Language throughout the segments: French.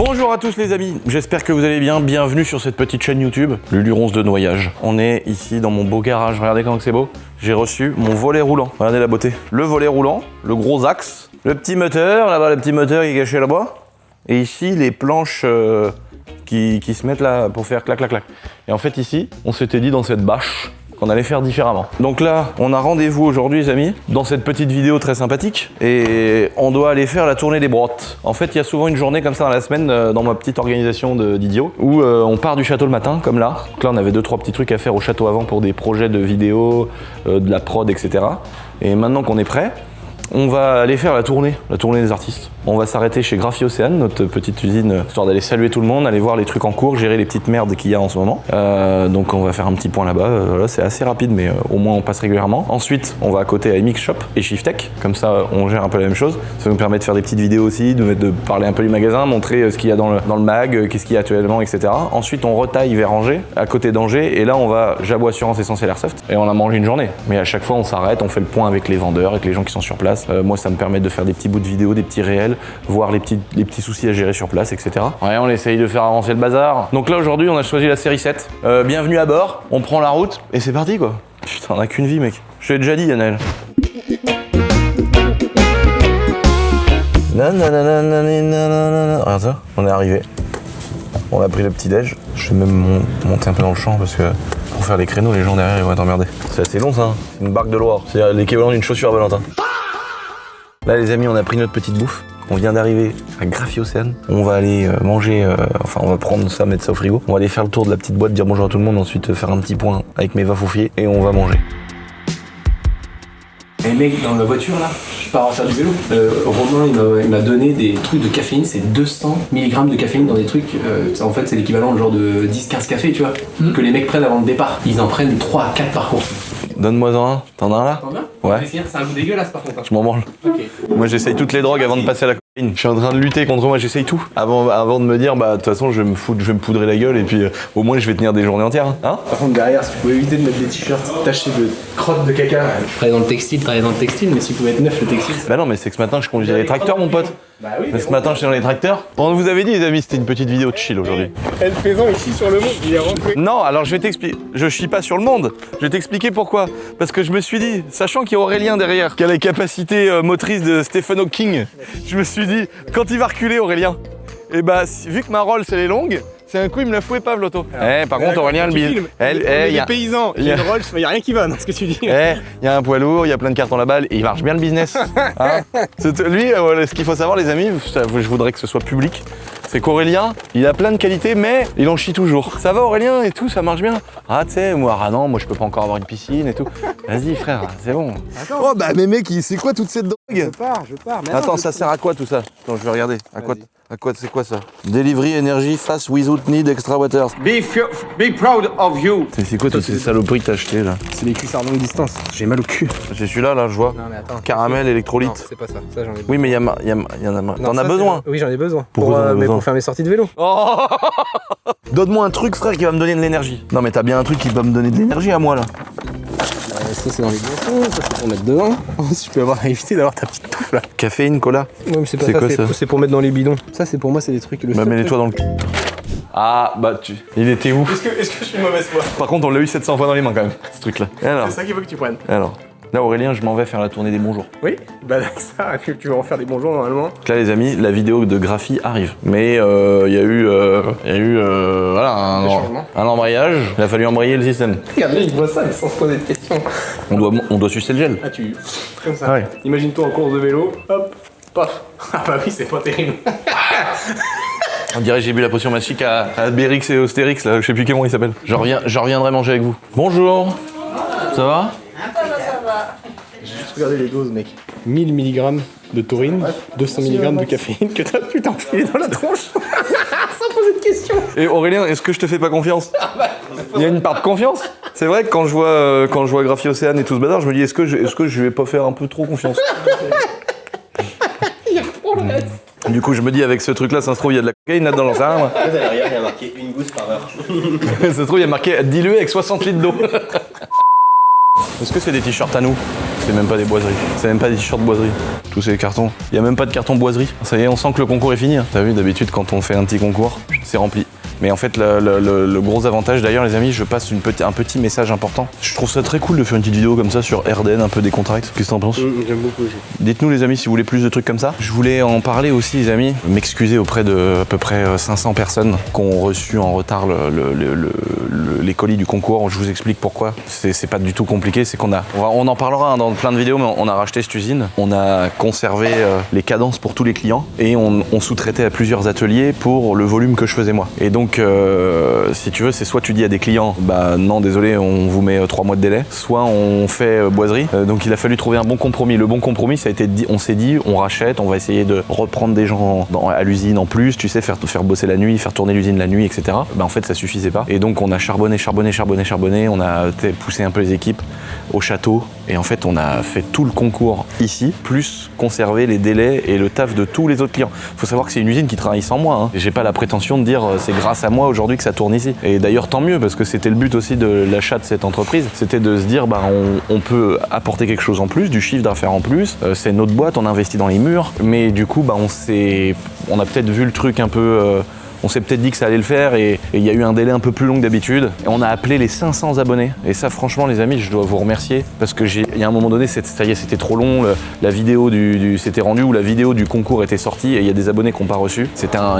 Bonjour à tous les amis, j'espère que vous allez bien, bienvenue sur cette petite chaîne YouTube, Luluronce de Noyage. On est ici dans mon beau garage, regardez comment c'est beau. J'ai reçu mon volet roulant, regardez la beauté. Le volet roulant, le gros axe, le petit moteur, là-bas le petit moteur qui est caché là-bas. Et ici les planches qui se mettent là pour faire clac clac clac. Et en fait ici, on s'était dit dans cette bâche qu'on allait faire différemment. Donc là, on a rendez-vous aujourd'hui les amis, dans cette petite vidéo très sympathique, et on doit aller faire la tournée des brottes. En fait, il y a souvent une journée comme ça dans la semaine, dans ma petite organisation d'idiots, où on part du château le matin, comme là. Donc là, on avait 2-3 petits trucs à faire au château avant pour des projets de vidéos, de la prod, etc. Et maintenant qu'on est prêt, on va aller faire la tournée des artistes. On va s'arrêter chez Graphie-Océane, notre petite usine, histoire d'aller saluer tout le monde, aller voir les trucs en cours, gérer les petites merdes qu'il y a en ce moment. Donc on va faire un petit point là-bas, voilà, c'est assez rapide mais au moins on passe régulièrement. Ensuite, on va à côté à MX Shop et Shiftech, comme ça on gère un peu la même chose. Ça nous permet de faire des petites vidéos aussi, de parler un peu du magasin, montrer ce qu'il y a dans le mag, qu'est-ce qu'il y a actuellement, etc. Ensuite, on retaille vers Angers, à côté d'Angers, et là on va Jabot Assurance Essentiel Airsoft, et on a mangé une journée. Mais à chaque fois on s'arrête, on fait le point avec les vendeurs, avec les gens qui sont sur place. Moi ça me permet de faire des petits bouts de vidéo, des petits réels, voir les petits soucis à gérer sur place, etc. Ouais, on essaye de faire avancer le bazar. Donc là aujourd'hui on a choisi la série 7. Bienvenue à bord, on prend la route et c'est parti quoi. Putain, on a qu'une vie mec. Je l'ai déjà dit Yannel. Regarde ça, on est arrivé. On a pris le petit déj. Je vais même monter un peu dans le champ parce que pour faire les créneaux, les gens derrière ils vont être emmerdés. C'est assez long ça, hein. C'est une barque de Loire. C'est l'équivalent d'une chaussure à Valentin. Là les amis, on a pris notre petite bouffe. On vient d'arriver à Graphie-Océane. On va aller manger, on va prendre ça, mettre ça au frigo. On va aller faire le tour de la petite boîte, dire bonjour à tout le monde, ensuite faire un petit point avec mes va-foufiers et on va manger. Et mec, dans la voiture là, je pars faire du vélo. Romain il m'a donné des trucs de caféine, c'est 200 mg de caféine dans des trucs. En fait, c'est l'équivalent genre de 10-15 cafés, tu vois, que les mecs prennent avant le départ. Ils en prennent 3 à 4 par contre. Donne-moi-en un. T'en as un là? T'en as? Ouais. C'est un goût dégueulasse par contre. Hein. Je m'en branle. Ok. Moi j'essaye toutes les drogues avant de passer à la cocaïne. Je suis en train de lutter contre moi, j'essaye tout. Avant de me dire, bah de toute façon je vais me poudrer la gueule et puis au moins je vais tenir des journées entières. Hein, Par contre derrière, si tu pouvais éviter de mettre des t-shirts tachés de crottes de caca. Je travaille dans le textile, mais s'il pouvait être neuf le textile. Bah non mais c'est que ce matin je conduisais les tracteurs mon pote. Bah oui. Mais ce matin j'étais dans les tracteurs. On vous avait dit les amis, c'était une petite vidéo de chill aujourd'hui. Elle faisant ici sur le monde, il est rentré. Non, alors je vais t'expliquer. Je chie pas sur le monde. Je vais t'expliquer pourquoi. Parce que je me suis dit, sachant qu'il y a Aurélien derrière, qui a les capacités motrices de Stephen Hawking, je me suis dit, quand il va reculer Aurélien, et bah vu que ma Rolls elle est longue, c'est un coup il me la fouait pas l'auto. Par contre Aurélien le bide. Il y a des paysans, il y a une Rolls, il y a rien qui va dans ce que tu dis. Il y a un poids lourd, il y a plein de cartons à la balle et il marche bien le business. Hein, lui, ce qu'il faut savoir les amis, je voudrais que ce soit public, c'est qu'Aurélien, il a plein de qualités mais il en chie toujours. Ça va Aurélien et tout, ça marche bien. Ah tu sais, moi je peux pas encore avoir une piscine et tout. Vas-y frère, c'est bon. Attends. Oh bah mais mec, c'est quoi toute cette drogue? Je pars. Mais attends, ça sert à quoi tout ça? Attends, je vais regarder. À quoi c'est quoi ça? Delivery Energy Fast Without Need Extra Water. Be proud of you. C'est quoi toutes ces saloperies que t'as achetées là? c'est les cuissards longue distance. J'ai mal au cul. C'est celui-là là, je vois. Non mais attends. Caramel, Non, électrolyte. c'est pas ça. Ça j'en ai besoin. Oui mais il y en a. T'en as besoin? Oui, j'en ai besoin. Pourquoi t'en as besoin pour faire mes sorties de vélo. Oh donne-moi un truc frère qui va me donner de l'énergie. Non mais t'as bien un truc qui va me donner de l'énergie à moi là. Ça c'est dans les boissons, ça c'est pour mettre dedans. Si tu peux éviter d'avoir ta petite touffe là. Caféine, cola. Ouais mais c'est pas C'est ça, quoi, ça c'est pour mettre dans les bidons. Ça c'est pour moi, c'est des trucs. Bah mets-les-toi dans le... Ah bah il était où? Est-ce que je suis une mauvaise foi? Par contre on l'a eu 700 fois dans les mains quand même, ce truc là. Alors, C'est ça qu'il faut que tu prennes. alors, là Aurélien je m'en vais faire la tournée des bonjours. Oui, bah ça, tu vas en faire des bonjours normalement. Donc là les amis, la vidéo de Graphie arrive. Mais il y a eu voilà, un embrayage, il a fallu embrayer le système. Regarde là, il voit ça mais sans se poser de questions. On doit sucer le gel. Ah tu... comme ça. Ah ouais. Imagine-toi en course de vélo, hop, paf. Ah bah oui, c'est pas terrible. On dirait que j'ai bu la potion magique à Bérix et Austérix, là, je sais plus comment il s'appelle. Je reviendrai manger avec vous. Bonjour. Ça va? J'ai juste regardé les doses, mec. 1000 mg de taurine, 200 mg de caféine que t'as pu t'enfiler dans la tronche. Sans poser de questions. Et Aurélien, est-ce que je te fais pas confiance? Il y a une part de confiance. C'est vrai que quand je vois Graphie-Océane et tout ce bazar, je me dis est-ce que je vais pas faire un peu trop confiance? Il y a trop le reste. Du coup, je me dis avec ce truc-là, ça se trouve, il y a de la cocaïne là-dedans, j'en sais rien, moi. À l'arrière, il y a marqué une gousse par heure. Ça se trouve, il y a marqué dilué avec 60 litres d'eau. Est-ce que c'est des t-shirts à nous? c'est même pas des boiseries. C'est même pas des t-shirts boiseries. Tous ces cartons. Il y a même pas de carton boiserie. Ça y est, on sent que le concours est fini. T'as vu, d'habitude, quand on fait un petit concours, c'est rempli. Mais en fait, le gros avantage, d'ailleurs, les amis, je passe un petit message important. Je trouve ça très cool de faire une petite vidéo comme ça sur Erden, un peu décontracté. Qu'est-ce que t'en penses? J'aime beaucoup aussi. Dites-nous, les amis, si vous voulez plus de trucs comme ça. Je voulais en parler aussi, les amis. M'excuser auprès de à peu près 500 personnes qui ont reçu en retard les colis du concours. Je vous explique pourquoi. C'est pas du tout compliqué. C'est qu'on on en parlera dans plein de vidéos, mais on a racheté cette usine. On a conservé les cadences pour tous les clients et on sous-traitait à plusieurs ateliers pour le volume que je faisais moi. Et donc, si tu veux, c'est soit tu dis à des clients, bah non, désolé, on vous met 3 mois de délai, soit on fait boiserie. Donc il a fallu trouver un bon compromis. Le bon compromis, ça a été on s'est dit, on rachète, on va essayer de reprendre des gens à l'usine en plus, tu sais, faire bosser la nuit, faire tourner l'usine la nuit, etc. Bah en fait, ça suffisait pas. Et donc on a charbonné, on a poussé un peu les équipes au château. Et en fait, on a fait tout le concours ici, plus conserver les délais et le taf de tous les autres clients. Faut savoir que c'est une usine qui travaille sans moi. J'ai pas la prétention de dire c'est grâce à moi aujourd'hui que ça tourne ici. Et d'ailleurs, tant mieux, parce que c'était le but aussi de l'achat de cette entreprise. C'était de se dire, bah, on peut apporter quelque chose en plus, du chiffre d'affaires en plus. C'est notre boîte, on investit dans les murs. Mais du coup, bah, on a peut-être vu le truc un peu... on s'est peut-être dit que ça allait le faire et il y a eu un délai un peu plus long que d'habitude. Et on a appelé les 500 abonnés. Et ça, franchement, les amis, je dois vous remercier parce que il y a un moment donné, ça y est, c'était trop long. La vidéo s'était rendue où la vidéo du concours était sortie et il y a des abonnés qui n'ont pas reçu.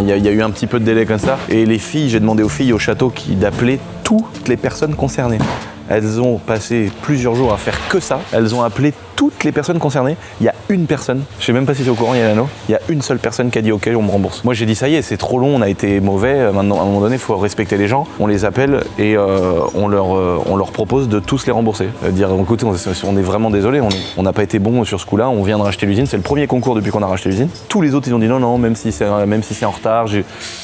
Il y a eu un petit peu de délai comme ça. Et les filles, j'ai demandé aux filles au château d'appeler toutes les personnes concernées. Elles ont passé plusieurs jours à faire que ça. Elles ont appelé toutes les personnes concernées. Il y a une personne, je sais même pas si c'est au courant, Yalano, il y a une seule personne qui a dit ok, on me rembourse. Moi j'ai dit ça y est, c'est trop long, on a été mauvais, maintenant à un moment donné il faut respecter les gens. On les appelle et on leur propose de tous les rembourser. Dire écoutez, on est vraiment désolé, on n'a pas été bon sur ce coup-là, on vient de racheter l'usine, c'est le premier concours depuis qu'on a racheté l'usine. Tous les autres ils ont dit non, même si c'est en retard, je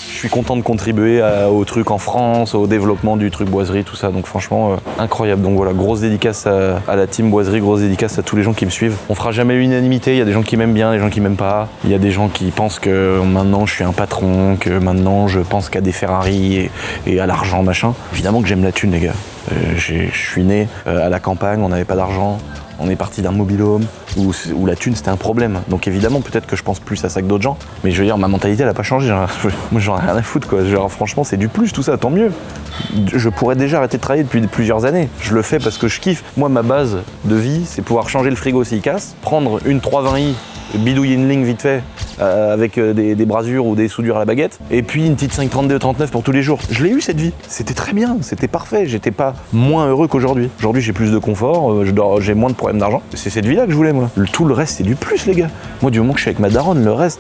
suis content de contribuer au truc en France, au développement du truc boiserie, tout ça. Donc franchement, incroyable. Donc voilà, grosse dédicace à la team boiserie, grosse dédicace à tous les gens qui me suivent. On fera jamais l'unanimité, il y a des gens qui m'aiment bien, des gens qui m'aiment pas. Il y a des gens qui pensent que maintenant je suis un patron, que maintenant je pense qu'à des Ferrari et à l'argent, machin. Évidemment que j'aime la thune, les gars. Je suis né à la campagne, on n'avait pas d'argent. On est parti d'un mobil-home où la thune c'était un problème. Donc évidemment peut-être que je pense plus à ça que d'autres gens. Mais je veux dire, ma mentalité elle a pas changé. Moi j'en ai rien à foutre quoi. Genre franchement c'est du plus tout ça, tant mieux. Je pourrais déjà arrêter de travailler depuis plusieurs années. Je le fais parce que je kiffe. Moi ma base de vie c'est pouvoir changer le frigo s'il casse, prendre une 320i, bidouiller une ligne vite fait avec des brasures ou des soudures à la baguette et puis une petite 532-39 pour tous les jours. Je l'ai eu cette vie, c'était très bien, c'était parfait, j'étais pas moins heureux qu'aujourd'hui. Aujourd'hui j'ai plus de confort, j'ai moins de problèmes d'argent. C'est cette vie-là que je voulais moi. Tout le reste c'est du plus les gars. Moi du moment que je suis avec ma daronne, le reste,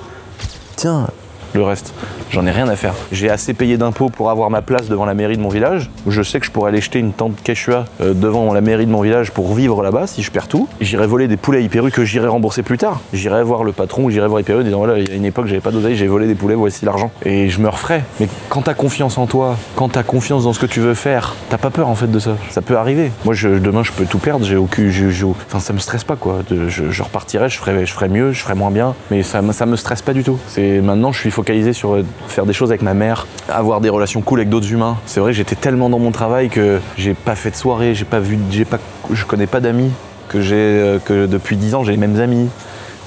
tiens, le reste, j'en ai rien à faire. J'ai assez payé d'impôts pour avoir ma place devant la mairie de mon village. Je sais que je pourrais aller jeter une tente Quechua devant la mairie de mon village pour vivre là-bas si je perds tout. J'irai voler des poulets Hyper U que j'irai rembourser plus tard. J'irai voir le patron, j'irai voir Hyper U en disant voilà, il y a une époque j'avais pas d'oseille, j'ai volé des poulets, voici l'argent. Et je me referai. Mais quand t'as confiance en toi, quand t'as confiance dans ce que tu veux faire, t'as pas peur en fait de ça. Ça peut arriver. Moi demain je peux tout perdre, enfin ça me stresse pas quoi. Je repartirai, je ferai mieux, je ferai moins bien, mais ça me stresse pas du tout. Maintenant je suis focalisé sur faire des choses avec ma mère, avoir des relations cool avec d'autres humains. C'est vrai que j'étais tellement dans mon travail que j'ai pas fait de soirée, je connais pas d'amis que depuis 10 ans j'ai les mêmes amis,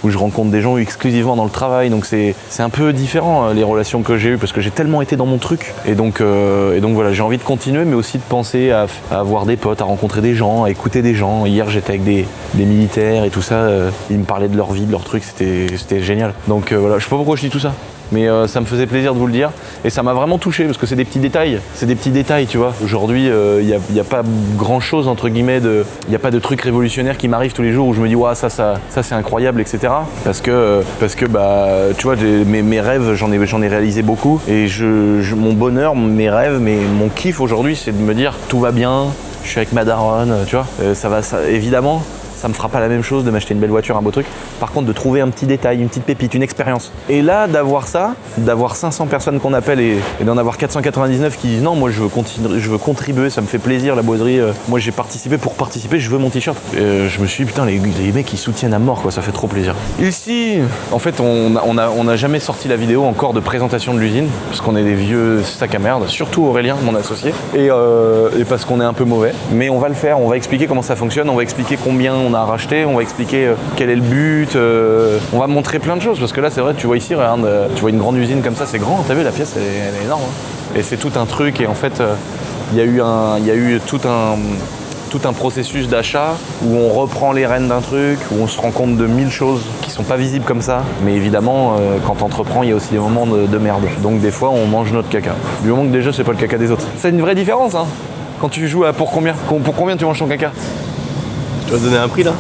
où je rencontre des gens exclusivement dans le travail, donc c'est un peu différent les relations que j'ai eues parce que j'ai tellement été dans mon truc et donc voilà, j'ai envie de continuer mais aussi de penser à avoir des potes, à rencontrer des gens, à écouter des gens. Hier j'étais avec des militaires et tout ça, ils me parlaient de leur vie, de leur truc, c'était génial. Donc voilà, je sais pas pourquoi je dis tout ça. Mais ça me faisait plaisir de vous le dire et ça m'a vraiment touché parce que c'est des petits détails, tu vois. Aujourd'hui, il y a pas grand chose entre guillemets il y a pas de trucs révolutionnaires qui m'arrivent tous les jours où je me dis ouais, ça c'est incroyable, etc. Parce que bah tu vois, mes rêves, j'en ai réalisé beaucoup et mon bonheur, mes rêves, mon kiff aujourd'hui, c'est de me dire tout va bien, je suis avec ma daronne, tu vois. Évidemment. Ça me fera pas la même chose de m'acheter une belle voiture, un beau truc. Par contre, de trouver un petit détail, une petite pépite, une expérience. Et là, d'avoir 500 personnes qu'on appelle et d'en avoir 499 qui disent non, moi je veux contribuer, ça me fait plaisir la boiserie. Moi j'ai participé pour participer, je veux mon t-shirt. Je me suis dit putain, les mecs ils soutiennent à mort quoi, ça fait trop plaisir. Ici, en fait, on n'a jamais sorti la vidéo encore de présentation de l'usine parce qu'on est des vieux sacs à merde, surtout Aurélien, mon associé, et parce qu'on est un peu mauvais. Mais on va le faire, on va expliquer comment ça fonctionne, on va expliquer combien on qu'on a racheté, on va expliquer quel est le but, on va montrer plein de choses parce que là c'est vrai, tu vois ici, regarde, tu vois une grande usine comme ça, c'est grand, t'as vu la pièce elle est énorme hein. Et c'est tout un truc et en fait il y a eu tout un processus d'achat où on reprend les rênes d'un truc, où on se rend compte de 1000 choses qui sont pas visibles comme ça. Mais évidemment, quand on entreprend, il y a aussi des moments de merde. Donc des fois, on mange notre caca. Du moment que déjà, c'est pas le caca des autres. C'est une vraie différence, hein. Quand tu joues à pour combien tu manges ton caca? Tu vas donner un prix là?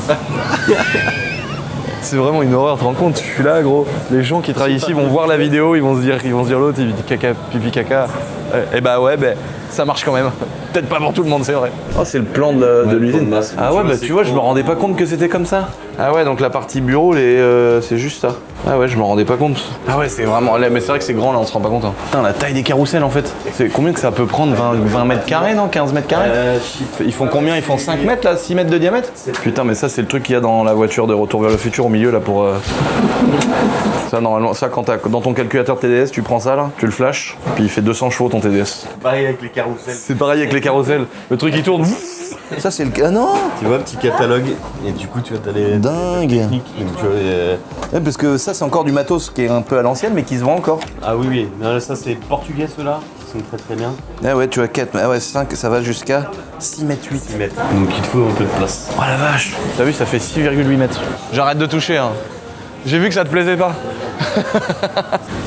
C'est vraiment une horreur, tu te rends compte? Je suis là, gros. Les gens qui travaillent ici vont voir la vidéo, ils vont se dire l'autre, il dit caca, pipi, caca. Et bah ouais, ça marche quand même. Peut-être pas pour tout le monde, c'est vrai. Oh, c'est le plan de l'usine. Ah ouais, bah tu vois, je me rendais pas compte que c'était comme ça. Ah ouais, donc la partie bureau, c'est juste ça. Ah ouais, je me rendais pas compte. Ah ouais, c'est vraiment... Mais c'est vrai que c'est grand, là, on se rend pas compte. Hein. Putain, la taille des carrousels, en fait. C'est combien que ça peut prendre? 20 mètres carrés, non? 15 mètres carrés? Ils font combien? Ils font 5 mètres, là? 6 mètres de diamètre? Putain, mais ça, c'est le truc qu'il y a dans la voiture de Retour vers le futur, au milieu, là, pour... Ça, normalement, ça, quand dans ton calculateur TDS, tu prends ça, là, tu le flashes, puis il fait 200 chevaux, ton TDS. Pareil avec les carrousels. C'est pareil avec les carrousels. Le truc, il tourne. Ça, c'est le... Ah non! Tu vois, petit catalogue, et du coup, tu vas t'aller... Dingue! Donc, tu vois, Ouais, parce que ça, c'est encore du matos qui est un peu à l'ancienne, mais qui se vend encore. Ah oui, oui. Non, ça, c'est portugais, ceux-là, qui sont très très bien. Ah ouais, tu as 4, ah ouais, 5, ça va jusqu'à 6 mètres 8. 6 mètres. Donc, il te faut un peu de place. Oh la vache! T'as vu, ça fait 6,8 mètres. J'arrête de toucher, hein. J'ai vu que ça te plaisait pas.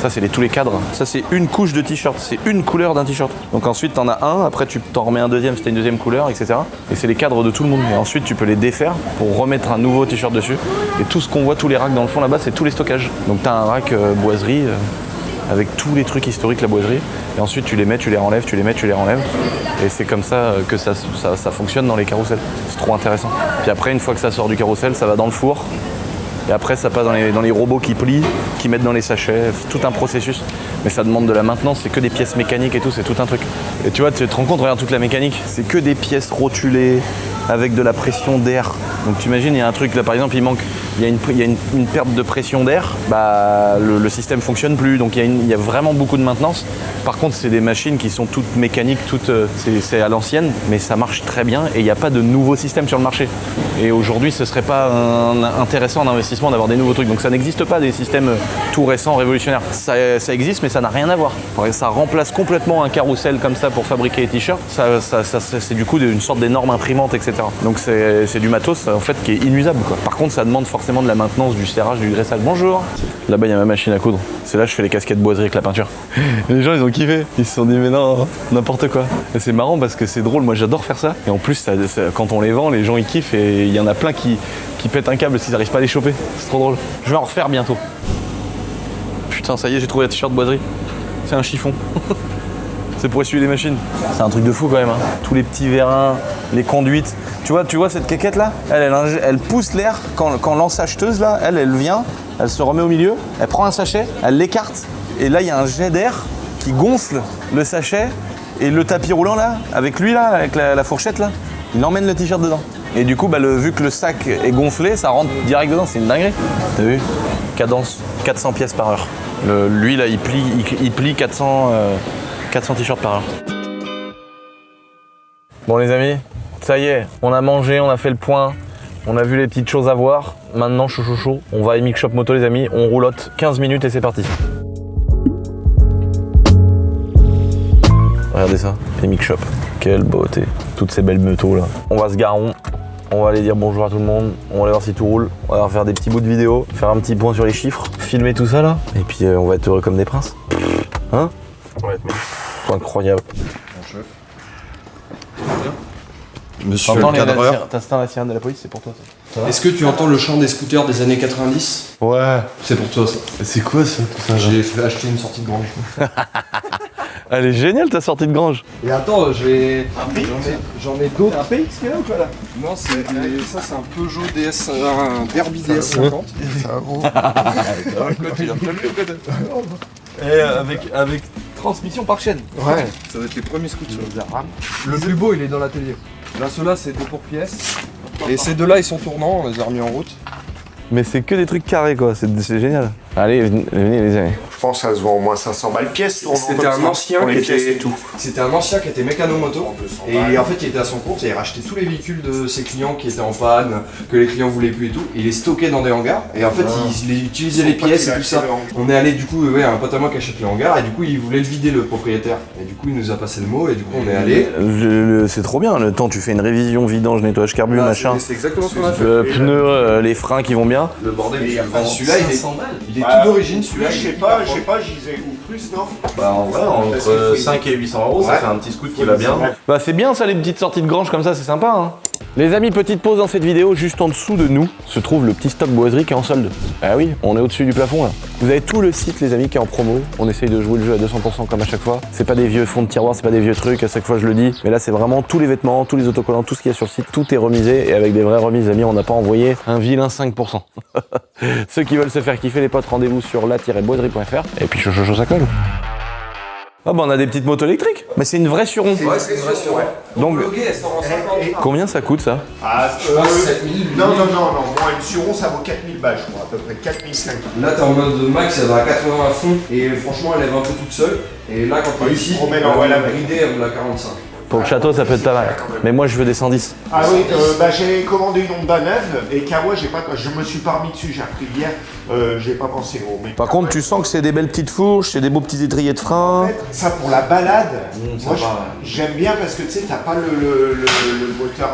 Ça, c'est tous les cadres. Ça, c'est une couche de t-shirt. C'est une couleur d'un t-shirt. Donc ensuite, t'en as un. Après, tu t'en remets un deuxième si t'as une deuxième couleur, etc. Et c'est les cadres de tout le monde. Et ensuite, tu peux les défaire pour remettre un nouveau t-shirt dessus. Et tout ce qu'on voit, tous les racks dans le fond là-bas, c'est tous les stockages. Donc t'as un rack boiserie avec tous les trucs historiques, la boiserie. Et ensuite, tu les mets, tu les renlèves, tu les mets, tu les renlèves. Et c'est comme ça que ça fonctionne dans les carrousels. C'est trop intéressant. Puis après, une fois que ça sort du carrousel, ça va dans le four. Et après, ça passe dans les robots qui plient, qui mettent dans les sachets. C'est tout un processus. Mais ça demande de la maintenance. C'est que des pièces mécaniques et tout. C'est tout un truc. Et tu vois, tu te rends compte, regarde toute la mécanique. C'est que des pièces rotulées avec de la pression d'air. Donc tu imagines, il y a un truc là, par exemple, il y a une perte de pression d'air. Bah, le système fonctionne plus. Donc il y a vraiment beaucoup de maintenance. Par contre, c'est des machines qui sont toutes mécaniques, c'est à l'ancienne, mais ça marche très bien et il n'y a pas de nouveau système sur le marché. Et aujourd'hui, ce serait pas intéressant en investissement d'avoir des nouveaux trucs. Donc ça n'existe pas des systèmes tout récents, révolutionnaires. Ça existe, mais ça n'a rien à voir. Ça remplace complètement un carrousel comme ça pour fabriquer les t-shirts. C'est du coup une sorte d'énorme imprimante, etc. Donc c'est du matos en fait qui est inusable, quoi. Par contre, ça demande forcément de la maintenance, du serrage, du graissage. Bonjour. Là-bas, il y a ma machine à coudre. C'est là que je fais les casquettes boiserie avec la peinture. Et les gens, ils ont kiffé. Ils se sont dit, mais non, n'importe quoi. Et c'est marrant parce que c'est drôle. Moi, j'adore faire ça. Et en plus, quand on les vend, les gens, ils kiffent. Et il y en a plein qui pètent un câble s'ils n'arrivent pas à les choper. C'est trop drôle. Je vais en refaire bientôt. Putain, ça y est, j'ai trouvé un t-shirt boiserie. C'est un chiffon. C'est pour essuyer les machines. C'est un truc de fou quand même. Hein. Tous les petits vérins, les conduites. Tu vois cette caquette là, elle pousse l'air quand l'ensacheteuse là, elle vient, elle se remet au milieu, elle prend un sachet, elle l'écarte. Et là, il y a un jet d'air qui gonfle le sachet. Et le tapis roulant là, avec lui là, avec la fourchette là, il emmène le t-shirt dedans. Et du coup, vu que le sac est gonflé, ça rentre direct dedans. C'est une dinguerie. T'as vu? Cadence, 400 pièces par heure. Lui là, il plie 400 t-shirts par heure. Bon les amis, ça y est, on a mangé, on a fait le point, on a vu les petites choses à voir. Maintenant, chaud, on va à Emic Shop Moto les amis, on roulotte 15 minutes et c'est parti. Regardez ça, Emic Shop, quelle beauté, toutes ces belles motos là. On va se garer, on va aller dire bonjour à tout le monde, on va aller voir si tout roule, on va faire des petits bouts de vidéo, faire un petit point sur les chiffres, filmer tout ça là, et puis on va être heureux comme des princes. Hein? Ouais, mais... Incroyable. Mon chef. Monsieur T'entends le cadreur. T'as la sirène de la police, c'est pour toi ça. Est-ce que tu entends le chant des scooters des années 90? Ouais. C'est pour toi ça. C'est quoi ça tout ça? J'ai acheté une sortie de grange. Elle est géniale ta sortie de grange. Et attends, j'en ai d'autres. Un PX qui est là ou quoi là? Non, ça c'est un Peugeot DS, un Derby DS50. Et avec transmission par chaîne. Ouais, ça va être les premiers scooters. Le plus beau il est dans l'atelier. Là ceux-là c'est deux pour pièces. Et ces deux-là ils sont tournants, on les a remis en route. Mais c'est que des trucs carrés quoi, c'est génial. Allez, venez les amis. Je pense que ça se vend au moins 500 balles pièce. C'était un ancien pour qui les pièces était et tout. C'était un ancien qui était mécano-moto. Et en fait, il était à son compte et il rachetait tous les véhicules de ses clients qui étaient en panne, que les clients voulaient plus et tout. Il les stockait dans des hangars et en fait, il utilisait les pièces et tout ça. On est allé du coup, un pote à moi qui achète les hangars et du coup, il voulait le vider le propriétaire. Et du coup, il nous a passé le mot et du coup, on est allé. C'est trop bien, le temps tu fais une révision, vidange, nettoyage carbu, machin. C'est exactement ce qu'on a fait. Pneus, les freins qui vont bien. Le bordel, celui-là, il est Bah, tout d'origine, celui-là. Je sais pas, j'y disais ou plus, non? Bah en vrai, entre 5 et 800 euros, ça fait un petit scoot qui va bien. Bah c'est bien ça, les petites sorties de grange comme ça, c'est sympa hein. Les amis, petite pause dans cette vidéo, juste en dessous de nous se trouve le petit stock boiserie qui est en solde. Ah oui, on est au-dessus du plafond là. Vous avez tout le site les amis qui est en promo, on essaye de jouer le jeu à 200% comme à chaque fois. C'est pas des vieux fonds de tiroir, c'est pas des vieux trucs, à chaque fois je le dis. Mais là c'est vraiment tous les vêtements, tous les autocollants, tout ce qu'il y a sur le site, tout est remisé et avec des vraies remises les amis, on n'a pas envoyé un vilain 5%. Ceux qui veulent se faire kiffer les potes, rendez-vous sur la-boiserie.fr et puis ça colle. Ah bah on a des petites motos électriques. Mais c'est une vraie Suron. Ouais, c'est une vraie sur. Donc elle sort en 50. combien ça coûte ça? Ah, Je pense 7000. non, moi une Suron ça vaut 4000 balles, je crois, à peu près 4500. Là, t'es en mode max, elle va à 80 à fond et franchement, elle lève un peu toute seule. Et là, quand t'es ici, promène elle en va voilà. brider, elle roule à 45. Pour le château ça peut être pas mal. Mais moi je veux des 110. Ah oui, j'ai commandé une Honda neuve et Kawa, je me suis pas remis dessus, j'ai appris hier, j'ai pas pensé au mais Par contre tu sens que c'est des belles petites fourches, c'est des beaux petits étriers de frein. en fait, ça pour la balade, ça moi va, ouais. j'aime bien parce que tu sais, t'as pas le moteur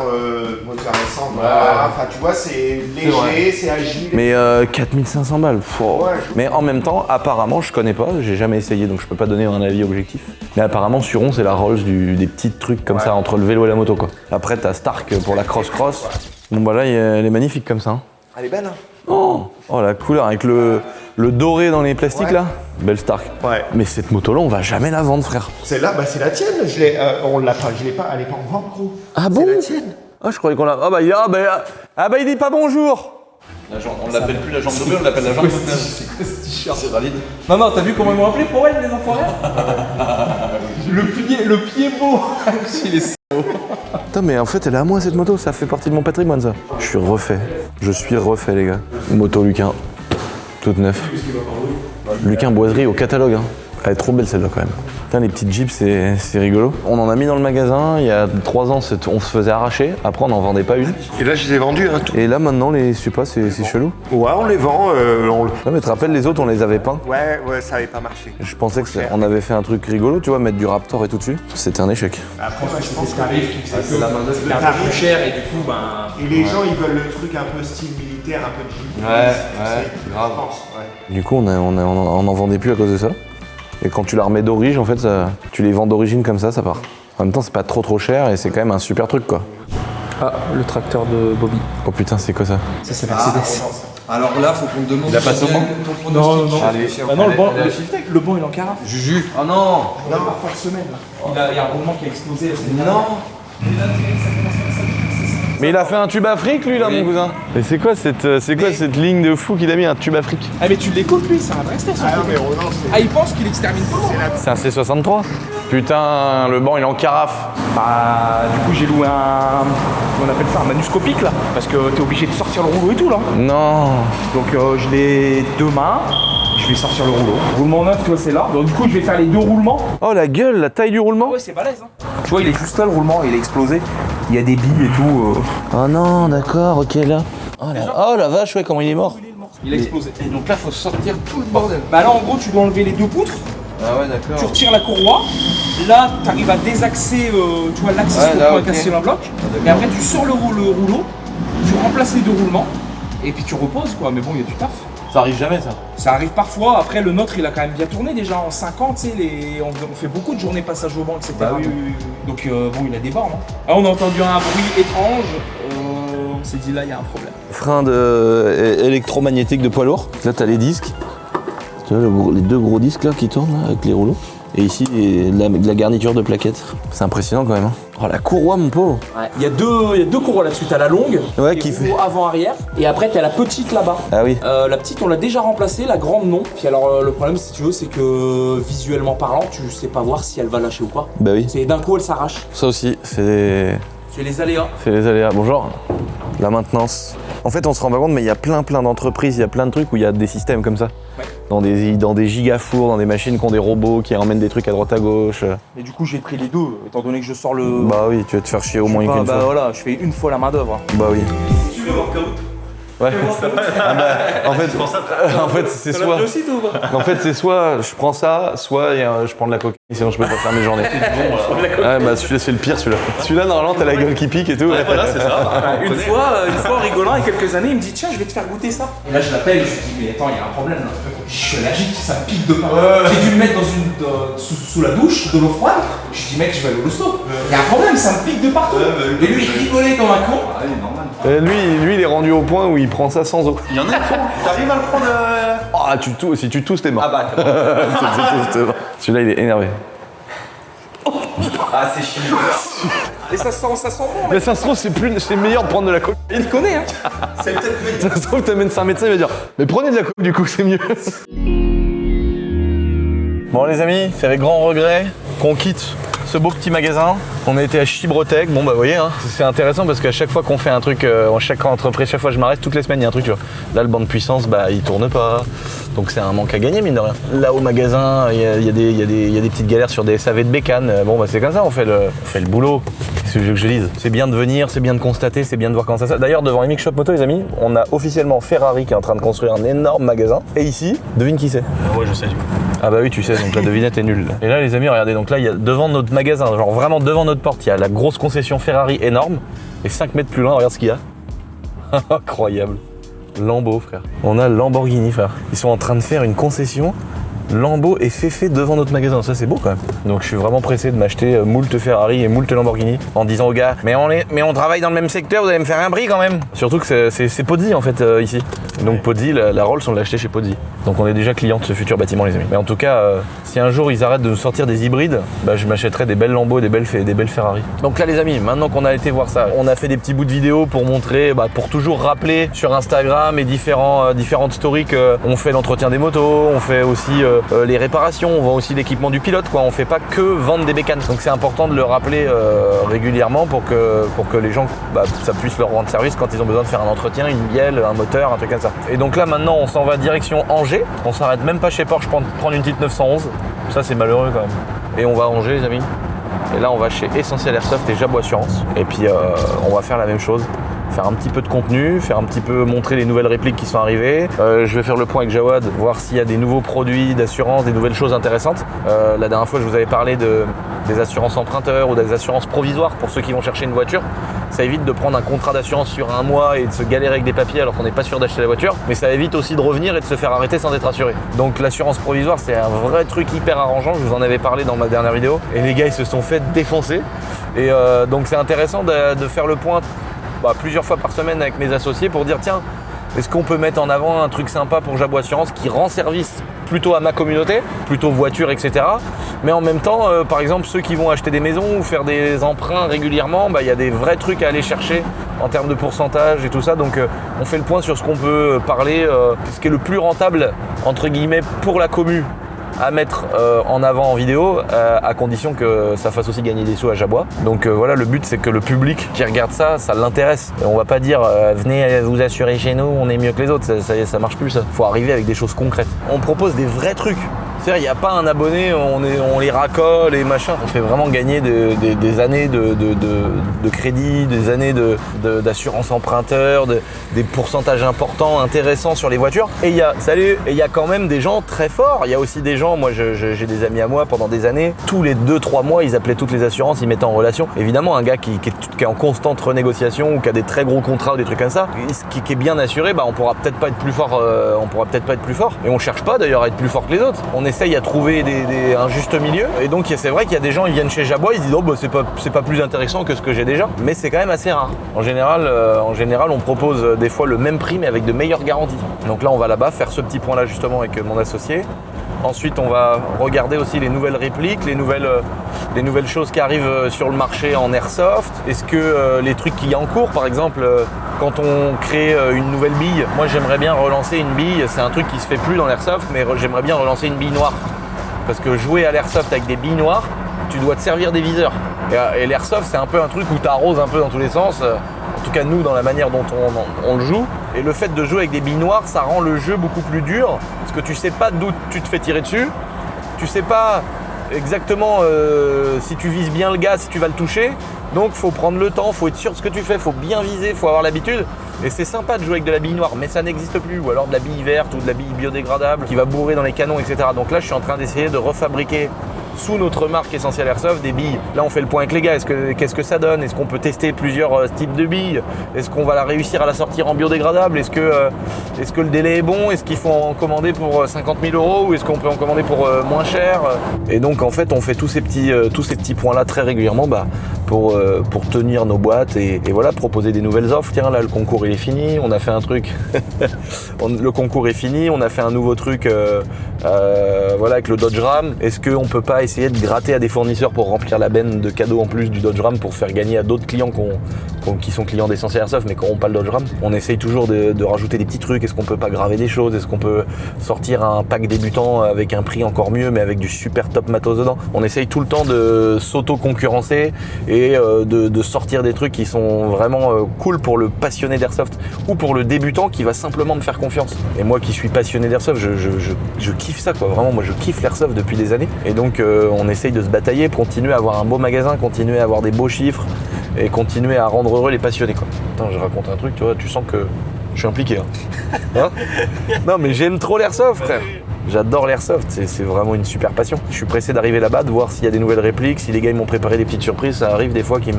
essence, voilà. Enfin tu vois, c'est léger, c'est agile. Mais 4500 balles. Wow. Ouais, Mais en même temps, apparemment, je connais pas, j'ai jamais essayé donc je peux pas donner un avis objectif. Mais apparemment, Suron, c'est la Rolls des petits trucs comme ça entre le vélo et la moto quoi. Après, t'as Stark pour la cross-cross. Bon bah là, elle est magnifique comme ça. Hein. Elle est belle, hein. Oh, la couleur avec le doré dans les plastiques là. Belle Stark. Ouais. Mais cette moto là, on va jamais la vendre, frère. Celle-là, bah c'est la tienne, on l'a pas, je l'ai pas, elle est pas en vente, gros. Ah bon? C'est la tienne. Ah, je croyais qu'on l'a. Ah bah il dit pas bonjour. On l'appelle plus la jambe de bleu, on l'appelle la jambe de bleu. C'est valide. Non, t'as vu comment ils m'ont appelé pour elle, les enfoirés? le pied beau. Il est Putain, mais en fait, elle est à moi cette moto, ça fait partie de mon patrimoine ça. Je suis refait, les gars. Moto Luquin, toute neuve. Luquin boiserie au catalogue, hein. Elle est trop belle celle-là quand même. Putain, les petites Jeeps, c'est rigolo. On en a mis dans le magasin, il y a 3 ans, on se faisait arracher. Après, on n'en vendait pas une. Et là, je les ai vendus, hein, tout. Et là, maintenant, je sais pas, c'est chelou. Ouais, on les vend, Non, mais tu te rappelles, les autres, on les avait peints. Ouais, ça avait pas marché. Je pensais qu'on avait fait un truc rigolo, tu vois, mettre du Raptor et tout dessus. C'était un échec. Après, je pense qu'arrive, C'est la main d'œuvre. un peu plus cher et du coup, ben. Et les gens, ils veulent le truc un peu style militaire, un peu de Jeep. grave. Je pense, ouais. Du coup, on en vendait plus à cause de ça. Et quand tu la remets d'origine, en fait, tu les vends d'origine comme ça part. En même temps, c'est pas trop cher et c'est quand même un super truc, quoi. Ah, le tracteur de Bobby. Oh putain, c'est quoi ça? Ça, c'est Mercedes. Alors là, faut qu'on te demande. Il a pas son banc. ton Non, pronostic. non. Allez. Bah non, le banc il est en carafe. Juju. Oh non. On a parfois le semelle là. Il y a un roulement qui a explosé la semaine Non. Mais il a fait un tube Afrique, lui, là, mon cousin. Mais c'est quoi cette ligne de fou qu'il a mis, un tube Afrique? Ah, mais tu l'écoutes lui, c'est un vrai stress. Ah non, mais Roland, c'est... Ah, il pense qu'il extermine tout le monde. C'est un C63. Putain, le banc, il est en carafe. Bah, du coup, j'ai loué on appelle ça un manuscopique là. Parce que t'es obligé de sortir le rouleau et tout là. Non. Donc, je l'ai demain. Je vais sortir le rouleau. Roulement neuf, tu vois, c'est là. Donc, du coup, je vais faire les 2 roulements. Oh, la gueule, la taille du roulement. Ouais, c'est balèze. Hein. Tu vois, il est juste là le roulement, il a explosé. Il y a des billes et tout. Oh non, d'accord, ok, là. Oh la vache, ouais, comment il est mort. Il a explosé. Et donc là, faut sortir tout le bordel. Bah là, en gros, tu dois enlever les 2 poutres. Ah ouais, Tu d'accord. retires la courroie. Là, tu arrives à désaxer, tu vois, l'axe Ouais, pour là, pas ok. casser un bloc. Et après, tu sors le rouleau, tu remplaces les 2 roulements. Et puis tu reposes quoi. Mais bon, il y a du taf. Ça arrive jamais ça. Ça arrive parfois. Après, le nôtre, il a quand même bien tourné déjà en 50. Tu sais, on fait beaucoup de journées passage au banc, etc. Bah oui. Donc, bon, il a des bornes. Hein. Ah, on a entendu un bruit étrange. On s'est dit là, il y a un problème. Frein électromagnétique de poids lourd. Là, t'as les disques. Tu vois, les 2 gros disques là qui tournent là, avec les rouleaux. Et ici, la garniture de plaquettes. C'est impressionnant quand même. Hein. Oh, la courroie, mon pauvre. Ouais. Il y a deux courroies là-dessus. T'as la longue, Ouais, les qui fait. rouleaux avant-arrière. Et après, t'as la petite là-bas. Ah oui. La petite, on l'a déjà remplacée, la grande non. Puis alors, le problème, si tu veux, c'est que visuellement parlant, tu sais pas voir si elle va lâcher ou pas. Bah oui. C'est d'un coup, elle s'arrache. Ça aussi, c'est C'est les aléas. C'est les aléas. Bonjour. La maintenance. En fait, on se rend pas compte, mais il y a plein d'entreprises, il y a plein de trucs où il y a des systèmes comme ça. Ouais. Dans des gigafours, dans des machines qui ont des robots qui emmènent des trucs à droite à gauche. Et du coup, j'ai pris les deux, étant donné que je sors le. Bah oui, tu vas te faire chier au moins une Bah fois. voilà, je fais une fois la main-d'œuvre. Bah oui. Tu veux workout? Ouais. Ah bah, en fait, c'est soit. En fait, c'est soit je prends ça, soit je prends de la cocaïne, sinon je peux pas faire mes journées. Ouais, bah celui-là, c'est le pire, celui-là. Celui-là, normalement, t'as la gueule qui pique et tout. Ouais, voilà, c'est ça. Une fois, en rigolant, il y a quelques années, il me dit tiens, je vais te faire goûter ça. Et là, je l'appelle, je lui dis mais attends, il y a un problème là. Je suis allergique, ça me pique de partout. J'ai dû le mettre sous la douche, de l'eau froide. Je lui dis mec, je vais aller au hosto. Il y a un problème, ça me pique de partout. Et lui, il rigolait comme un con. Ah, il est normal. Lui, il est rendu au point où il prend ça sans eau. Il y en a qui font. T'arrives à le prendre. Ah, si tu tousses, t'es mort. Ah bah, t'es bon. T'es mort. Celui-là, il est énervé. Ah, c'est chiant. Et ça sent bon. Mais ça se trouve, c'est meilleur de prendre de la coke. Il connaît, hein. C'est peut-être. Ça se trouve, t'amènes ça à un médecin, il va dire mais prenez de la coke, du coup, c'est mieux. Bon, les amis, c'est avec grand regret qu'on quitte ce beau petit magasin. On a été à Chibrotech. Bon, bah, vous voyez, hein, c'est intéressant parce qu'à chaque fois qu'on fait un truc, chaque entreprise, chaque fois je m'arrête, toutes les semaines, il y a un truc, tu vois. Là, le banc de puissance, bah, il tourne pas. Donc, c'est un manque à gagner, mine de rien. Là, au magasin, il y a des petites galères sur des SAV de bécane. Bon, bah, c'est comme ça, on fait le boulot. Qu'est-ce que je veux que je dise? C'est bien de venir, c'est bien de constater, c'est bien de voir comment ça se passe. D'ailleurs, devant Emic Shop Moto, les amis, on a officiellement Ferrari qui est en train de construire un énorme magasin. Et ici, devine qui c'est? Ouais, je sais du coup. Ah bah oui, tu sais, donc la devinette est nulle. Et là, les amis, regardez, donc là, il y a devant notre magasin, genre vraiment devant notre porte, il y a la grosse concession Ferrari énorme. Et 5 mètres plus loin, regarde ce qu'il y a. Incroyable. Lambo, frère. On a Lamborghini, frère. Ils sont en train de faire une concession Lambo et Féfé devant notre magasin. Ça, c'est beau quand même. Donc, je suis vraiment pressé de m'acheter moult Ferrari et moult Lamborghini en disant aux gars, mais on travaille dans le même secteur, vous allez me faire un prix quand même. Surtout que c'est Pozzi en fait ici. Donc Pozzi, la Rolls, on l'a acheté chez Pozzi. Donc on est déjà client de ce futur bâtiment, les amis. Mais en tout cas, si un jour ils arrêtent de nous sortir des hybrides, bah je m'achèterai des belles Lambo et des belles Ferrari. Donc là, les amis, maintenant qu'on a été voir ça, on a fait des petits bouts de vidéos pour montrer, pour toujours rappeler sur Instagram et différentes stories qu'on fait l'entretien des motos, on fait aussi les réparations, on vend aussi l'équipement du pilote, quoi. On fait pas que vendre des bécanes. Donc c'est important de le rappeler régulièrement pour que les gens, ça puisse leur rendre service quand ils ont besoin de faire un entretien, une bielle, un moteur, un truc comme ça. Et donc là, maintenant, on s'en va direction Angers. On s'arrête même pas chez Porsche pour prendre une petite 911. Ça, c'est malheureux quand même. Et on va à Angers, les amis. Et là, on va chez Essentiel Airsoft et Jabot Assurance. Et puis, on va faire la même chose. Faire un petit peu de contenu, faire un petit peu montrer les nouvelles répliques qui sont arrivées. Je vais faire le point avec Jawad, voir s'il y a des nouveaux produits d'assurance, des nouvelles choses intéressantes. La dernière fois, je vous avais parlé des assurances emprunteurs ou des assurances provisoires pour ceux qui vont chercher une voiture. Ça évite de prendre un contrat d'assurance sur un mois et de se galérer avec des papiers alors qu'on n'est pas sûr d'acheter la voiture. Mais ça évite aussi de revenir et de se faire arrêter sans être assuré. Donc l'assurance provisoire, c'est un vrai truc hyper arrangeant. Je vous en avais parlé dans ma dernière vidéo. Et les gars, ils se sont fait défoncer. Et donc c'est intéressant de faire le point plusieurs fois par semaine avec mes associés pour dire tiens, est-ce qu'on peut mettre en avant un truc sympa pour Jabot Assurance qui rend service plutôt à ma communauté, plutôt voiture, etc. Mais en même temps, par exemple, ceux qui vont acheter des maisons ou faire des emprunts régulièrement, il y a des vrais trucs à aller chercher en termes de pourcentage et tout ça. Donc on fait le point sur ce qu'on peut parler, ce qui est le plus rentable, entre guillemets, pour la commu à mettre en avant en vidéo, à condition que ça fasse aussi gagner des sous à Jabot. Donc voilà, le but c'est que le public qui regarde ça, ça l'intéresse. Et on va pas dire venez vous assurer chez nous, on est mieux que les autres, ça marche plus ça. Faut arriver avec des choses concrètes. On propose des vrais trucs. C'est-à-dire, il n'y a pas un abonné, on les racole et machin. On fait vraiment gagner des années de crédit, des années d'assurance emprunteur, des pourcentages importants, intéressants sur les voitures. Et il y a quand même des gens très forts. Il y a aussi des gens, moi j'ai des amis à moi pendant des années, tous les 2-3 mois, ils appelaient toutes les assurances, ils mettaient en relation. Évidemment, un gars qui est en constante renégociation ou qui a des très gros contrats ou des trucs comme ça, qui est bien assuré, on pourra peut-être pas être plus fort. Et on cherche pas d'ailleurs à être plus fort que les autres. On essaye à trouver un juste milieu. Et donc c'est vrai qu'il y a des gens, ils viennent chez Jabot, ils se disent c'est pas plus intéressant que ce que j'ai déjà. Mais c'est quand même assez rare. En général, on propose des fois le même prix mais avec de meilleures garanties. Donc là, on va là-bas faire ce petit point-là justement avec mon associé. Ensuite, on va regarder aussi les nouvelles répliques, les nouvelles choses qui arrivent sur le marché en airsoft. Est-ce que les trucs qu'il y a en cours, par exemple, quand on crée une nouvelle bille, moi j'aimerais bien relancer une bille, c'est un truc qui se fait plus dans l'airsoft, mais j'aimerais bien relancer une bille noire. Parce que jouer à l'airsoft avec des billes noires, tu dois te servir des viseurs. Et l'airsoft, c'est un peu un truc où t'arroses un peu dans tous les sens. En tout cas, nous, dans la manière dont on le joue. Et le fait de jouer avec des billes noires, ça rend le jeu beaucoup plus dur. Parce que tu sais pas d'où tu te fais tirer dessus. Tu sais pas exactement si tu vises bien le gars, si tu vas le toucher. Donc, faut prendre le temps, faut être sûr de ce que tu fais, faut bien viser, faut avoir l'habitude. Et c'est sympa de jouer avec de la bille noire, mais ça n'existe plus. Ou alors de la bille verte ou de la bille biodégradable qui va bourrer dans les canons, etc. Donc là, je suis en train d'essayer de refabriquer sous notre marque Essentiel Airsoft des billes. Là, on fait le point avec les gars. Qu'est-ce que ça donne? Est-ce qu'on peut tester plusieurs types de billes? Est-ce qu'on va réussir à la sortir en biodégradable? Est-ce que le délai est bon? Est-ce qu'il faut en commander pour 50 000 € ou est-ce qu'on peut en commander pour moins cher? Et donc, en fait, on fait tous ces petits points-là très régulièrement pour tenir nos boîtes et voilà, proposer des nouvelles offres. Tiens, là, le concours, il est fini. On a fait un truc. Le concours est fini. On a fait un nouveau truc voilà, avec le Dodge Ram. Est-ce qu'on peut pas essayer de gratter à des fournisseurs pour remplir la benne de cadeaux en plus du Dodge Ram pour faire gagner à d'autres clients qui sont clients d'Essentiel Airsoft mais qui n'auront pas le Dodge Ram? On essaye toujours de rajouter des petits trucs. Est-ce qu'on peut pas graver des choses? Est-ce qu'on peut sortir un pack débutant avec un prix encore mieux mais avec du super top matos dedans? On essaye tout le temps de s'auto-concurrencer et de sortir des trucs qui sont vraiment cool pour le passionné d'Airsoft ou pour le débutant qui va simplement me faire confiance. Et moi qui suis passionné d'Airsoft, je kiffe ça quoi. Vraiment, moi je kiffe l'Airsoft depuis des années. Et donc on essaye de se batailler, continuer à avoir un beau magasin, continuer à avoir des beaux chiffres et continuer à rendre heureux les passionnés quoi. Attends, je raconte un truc, tu vois, tu sens que je suis impliqué. Hein non mais j'aime trop l'Airsoft frère. J'adore l'airsoft, c'est vraiment une super passion. Je suis pressé d'arriver là-bas, de voir s'il y a des nouvelles répliques, si les gars ils m'ont préparé des petites surprises. Ça arrive des fois qu'ils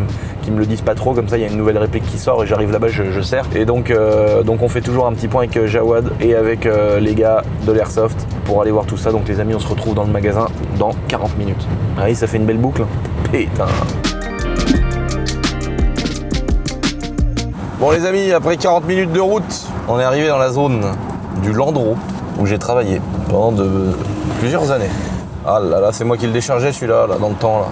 me le disent pas trop, comme ça il y a une nouvelle réplique qui sort et j'arrive là-bas, je sers. Et donc on fait toujours un petit point avec Jawad et avec les gars de l'airsoft pour aller voir tout ça. Donc les amis, on se retrouve dans le magasin dans 40 minutes. Ah oui, ça fait une belle boucle. Putain. Bon les amis, après 40 minutes de route, on est arrivé dans la zone du Landreau où j'ai travaillé pendant plusieurs années. Ah là là, c'est moi qui le déchargeais celui-là, là, dans le temps là.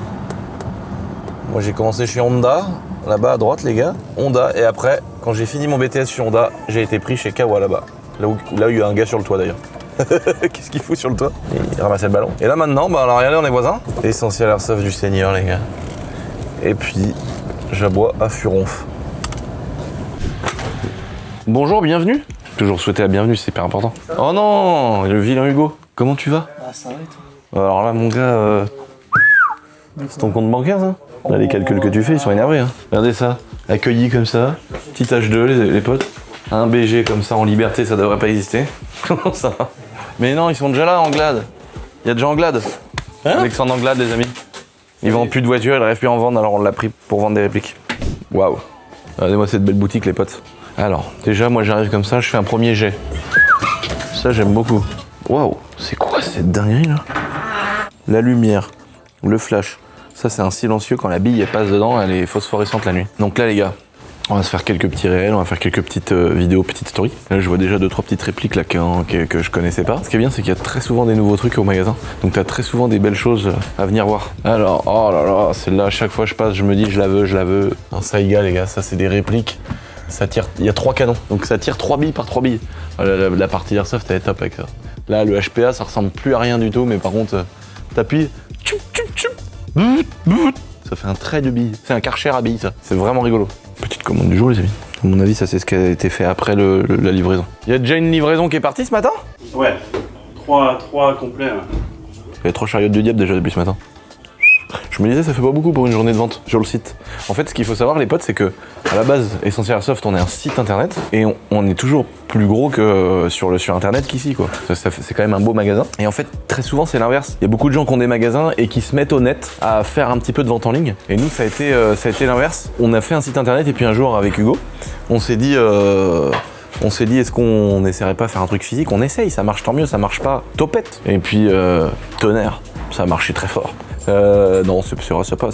Moi j'ai commencé chez Honda, là-bas à droite les gars, Honda, et après, quand j'ai fini mon BTS chez Honda, j'ai été pris chez Kawa là-bas. Là où il y a un gars sur le toit d'ailleurs. Qu'est-ce qu'il fout sur le toit? Il ramassait le ballon. Et là maintenant, alors regardez, on est voisins. Essentiel Airsoft du Seigneur les gars. Et puis, j'aboie à Furonf. Bonjour, bienvenue. Toujours souhaiter la bienvenue, c'est hyper important. Oh non, le vilain Hugo, comment tu vas? Ah, ça va et toi? Alors là, mon gars, c'est ton compte bancaire, ça? Là, les calculs que tu fais, ils sont énervés. Hein. Regardez ça, accueilli comme ça, petit H2, les potes. Un BG comme ça en liberté, ça devrait pas exister. Comment ça? Mais non, ils sont déjà là, Anglade. Il y a déjà Anglade. Hein? Alexandre Anglade, les amis. Ils vendent plus de voitures, ils n'arrivent plus à en vendre, alors on l'a pris pour vendre des répliques. Waouh. Regardez-moi cette belle boutique, les potes. Alors, déjà, moi j'arrive comme ça, je fais un premier jet. Ça, j'aime beaucoup. Waouh, c'est quoi cette dinguerie là? La lumière, le flash. Ça, c'est un silencieux, quand la bille elle passe dedans, elle est phosphorescente la nuit. Donc là, les gars, on va se faire quelques petits réels, on va faire quelques petites vidéos, petites stories. Là, je vois déjà 2-3 petites répliques là que je connaissais pas. Ce qui est bien, c'est qu'il y a très souvent des nouveaux trucs au magasin. Donc t'as très souvent des belles choses à venir voir. Alors, oh là là, celle-là, à chaque fois que je passe, je me dis, je la veux. Un Saiga, les gars, ça c'est des répliques. Ça tire, il y a 3 canons, donc ça tire 3 billes par 3 billes. La partie Airsoft, elle est top avec ça. Là, le HPA, ça ressemble plus à rien du tout, mais par contre, t'appuies, ça fait un trait de billes. C'est un Karcher à billes, ça. C'est vraiment rigolo. Petite commande du jour, les amis. À mon avis, ça c'est ce qui a été fait après la livraison. Il y a déjà une livraison qui est partie ce matin? Ouais, 3 complets. Hein. Il y a 3 chariots du diable déjà depuis ce matin. Je me disais, ça fait pas beaucoup pour une journée de vente sur le site. En fait, ce qu'il faut savoir, les potes, c'est que à la base, Essentiel Airsoft, on est un site internet et on est toujours plus gros que sur internet qu'ici, quoi. C'est quand même un beau magasin. Et en fait, très souvent, c'est l'inverse. Il y a beaucoup de gens qui ont des magasins et qui se mettent au net à faire un petit peu de vente en ligne. Et nous, ça a été l'inverse. On a fait un site internet et puis un jour, avec Hugo, on s'est dit, est-ce qu'on n'essaierait pas de faire un truc physique? On essaye, ça marche tant mieux, ça marche pas, topette. Et puis, tonnerre, ça a marché très fort. Non, c'est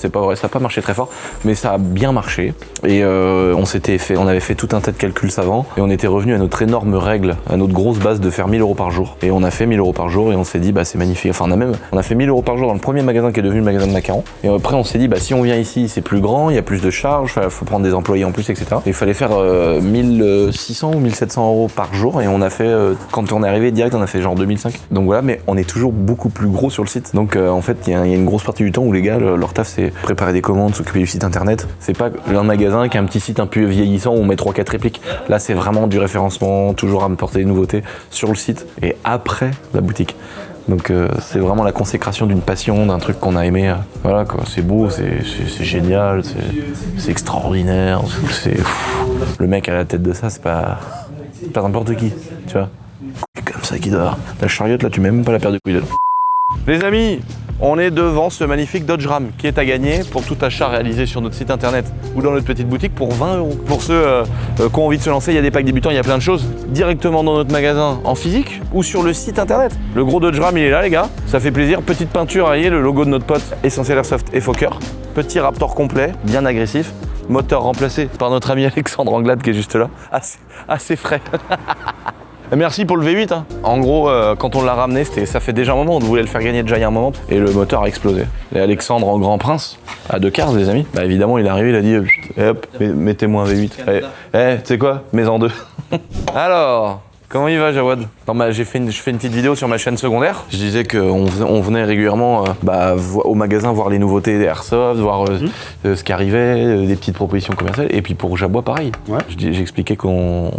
pas vrai, ça n'a pas marché très fort, mais ça a bien marché. Et on avait fait tout un tas de calculs savants et on était revenu à notre énorme règle, à notre grosse base de faire 1000 € par jour. Et on a fait 1000 € par jour et on s'est dit, bah c'est magnifique. Enfin, on a fait 1000 € par jour dans le premier magasin qui est devenu le magasin de macarons. Et après, on s'est dit, bah si on vient ici, c'est plus grand, il y a plus de charges, faut prendre des employés en plus, etc. Et il fallait faire 1600 ou 1700 € par jour. Et on a fait, quand on est arrivé direct, on a fait genre 2005. Donc voilà, mais on est toujours beaucoup plus gros sur le site. Donc en fait, il y a une grosse grosse partie du temps où les gars, leur taf, c'est préparer des commandes, s'occuper du site internet. C'est pas un magasin qui a un petit site un peu vieillissant où on met 3-4 répliques. Là, c'est vraiment du référencement, toujours à me porter des nouveautés sur le site et après la boutique. Donc c'est vraiment la consécration d'une passion, d'un truc qu'on a aimé. Voilà quoi, c'est beau, c'est génial, c'est extraordinaire. Le mec à la tête de ça, c'est pas n'importe qui, tu vois. C'est comme ça qu'il doit. La chariote là, tu mets même pas la paire de couilles dedans. Les amis, on est devant ce magnifique Dodge Ram qui est à gagner pour tout achat réalisé sur notre site internet ou dans notre petite boutique pour 20 €. Pour ceux qui ont envie de se lancer, il y a des packs débutants, il y a plein de choses. Directement dans notre magasin en physique ou sur le site internet. Le gros Dodge Ram, il est là les gars, ça fait plaisir. Petite peinture, voyez, le logo de notre pote Essentiel Airsoft et Fokker. Petit Raptor complet, bien agressif. Moteur remplacé par notre ami Alexandre Anglade qui est juste là. Assez frais. Merci pour le V8. Hein. En gros, quand on l'a ramené, ça fait déjà un moment, on voulait le faire gagner déjà il y a un moment, et le moteur a explosé. Et Alexandre en grand prince, à 2 quarts, les amis, bah évidemment, il est arrivé, il a dit hop, mettez-moi un V8. Tu sais quoi, mets en 2. Alors, comment il va, Jawad? Je fais une petite vidéo sur ma chaîne secondaire. Je disais qu'on venait régulièrement au magasin voir les nouveautés des Airsoft, voir ce qui arrivait, des petites propositions commerciales. Et puis pour Jabois, pareil. Ouais. J'expliquais qu'on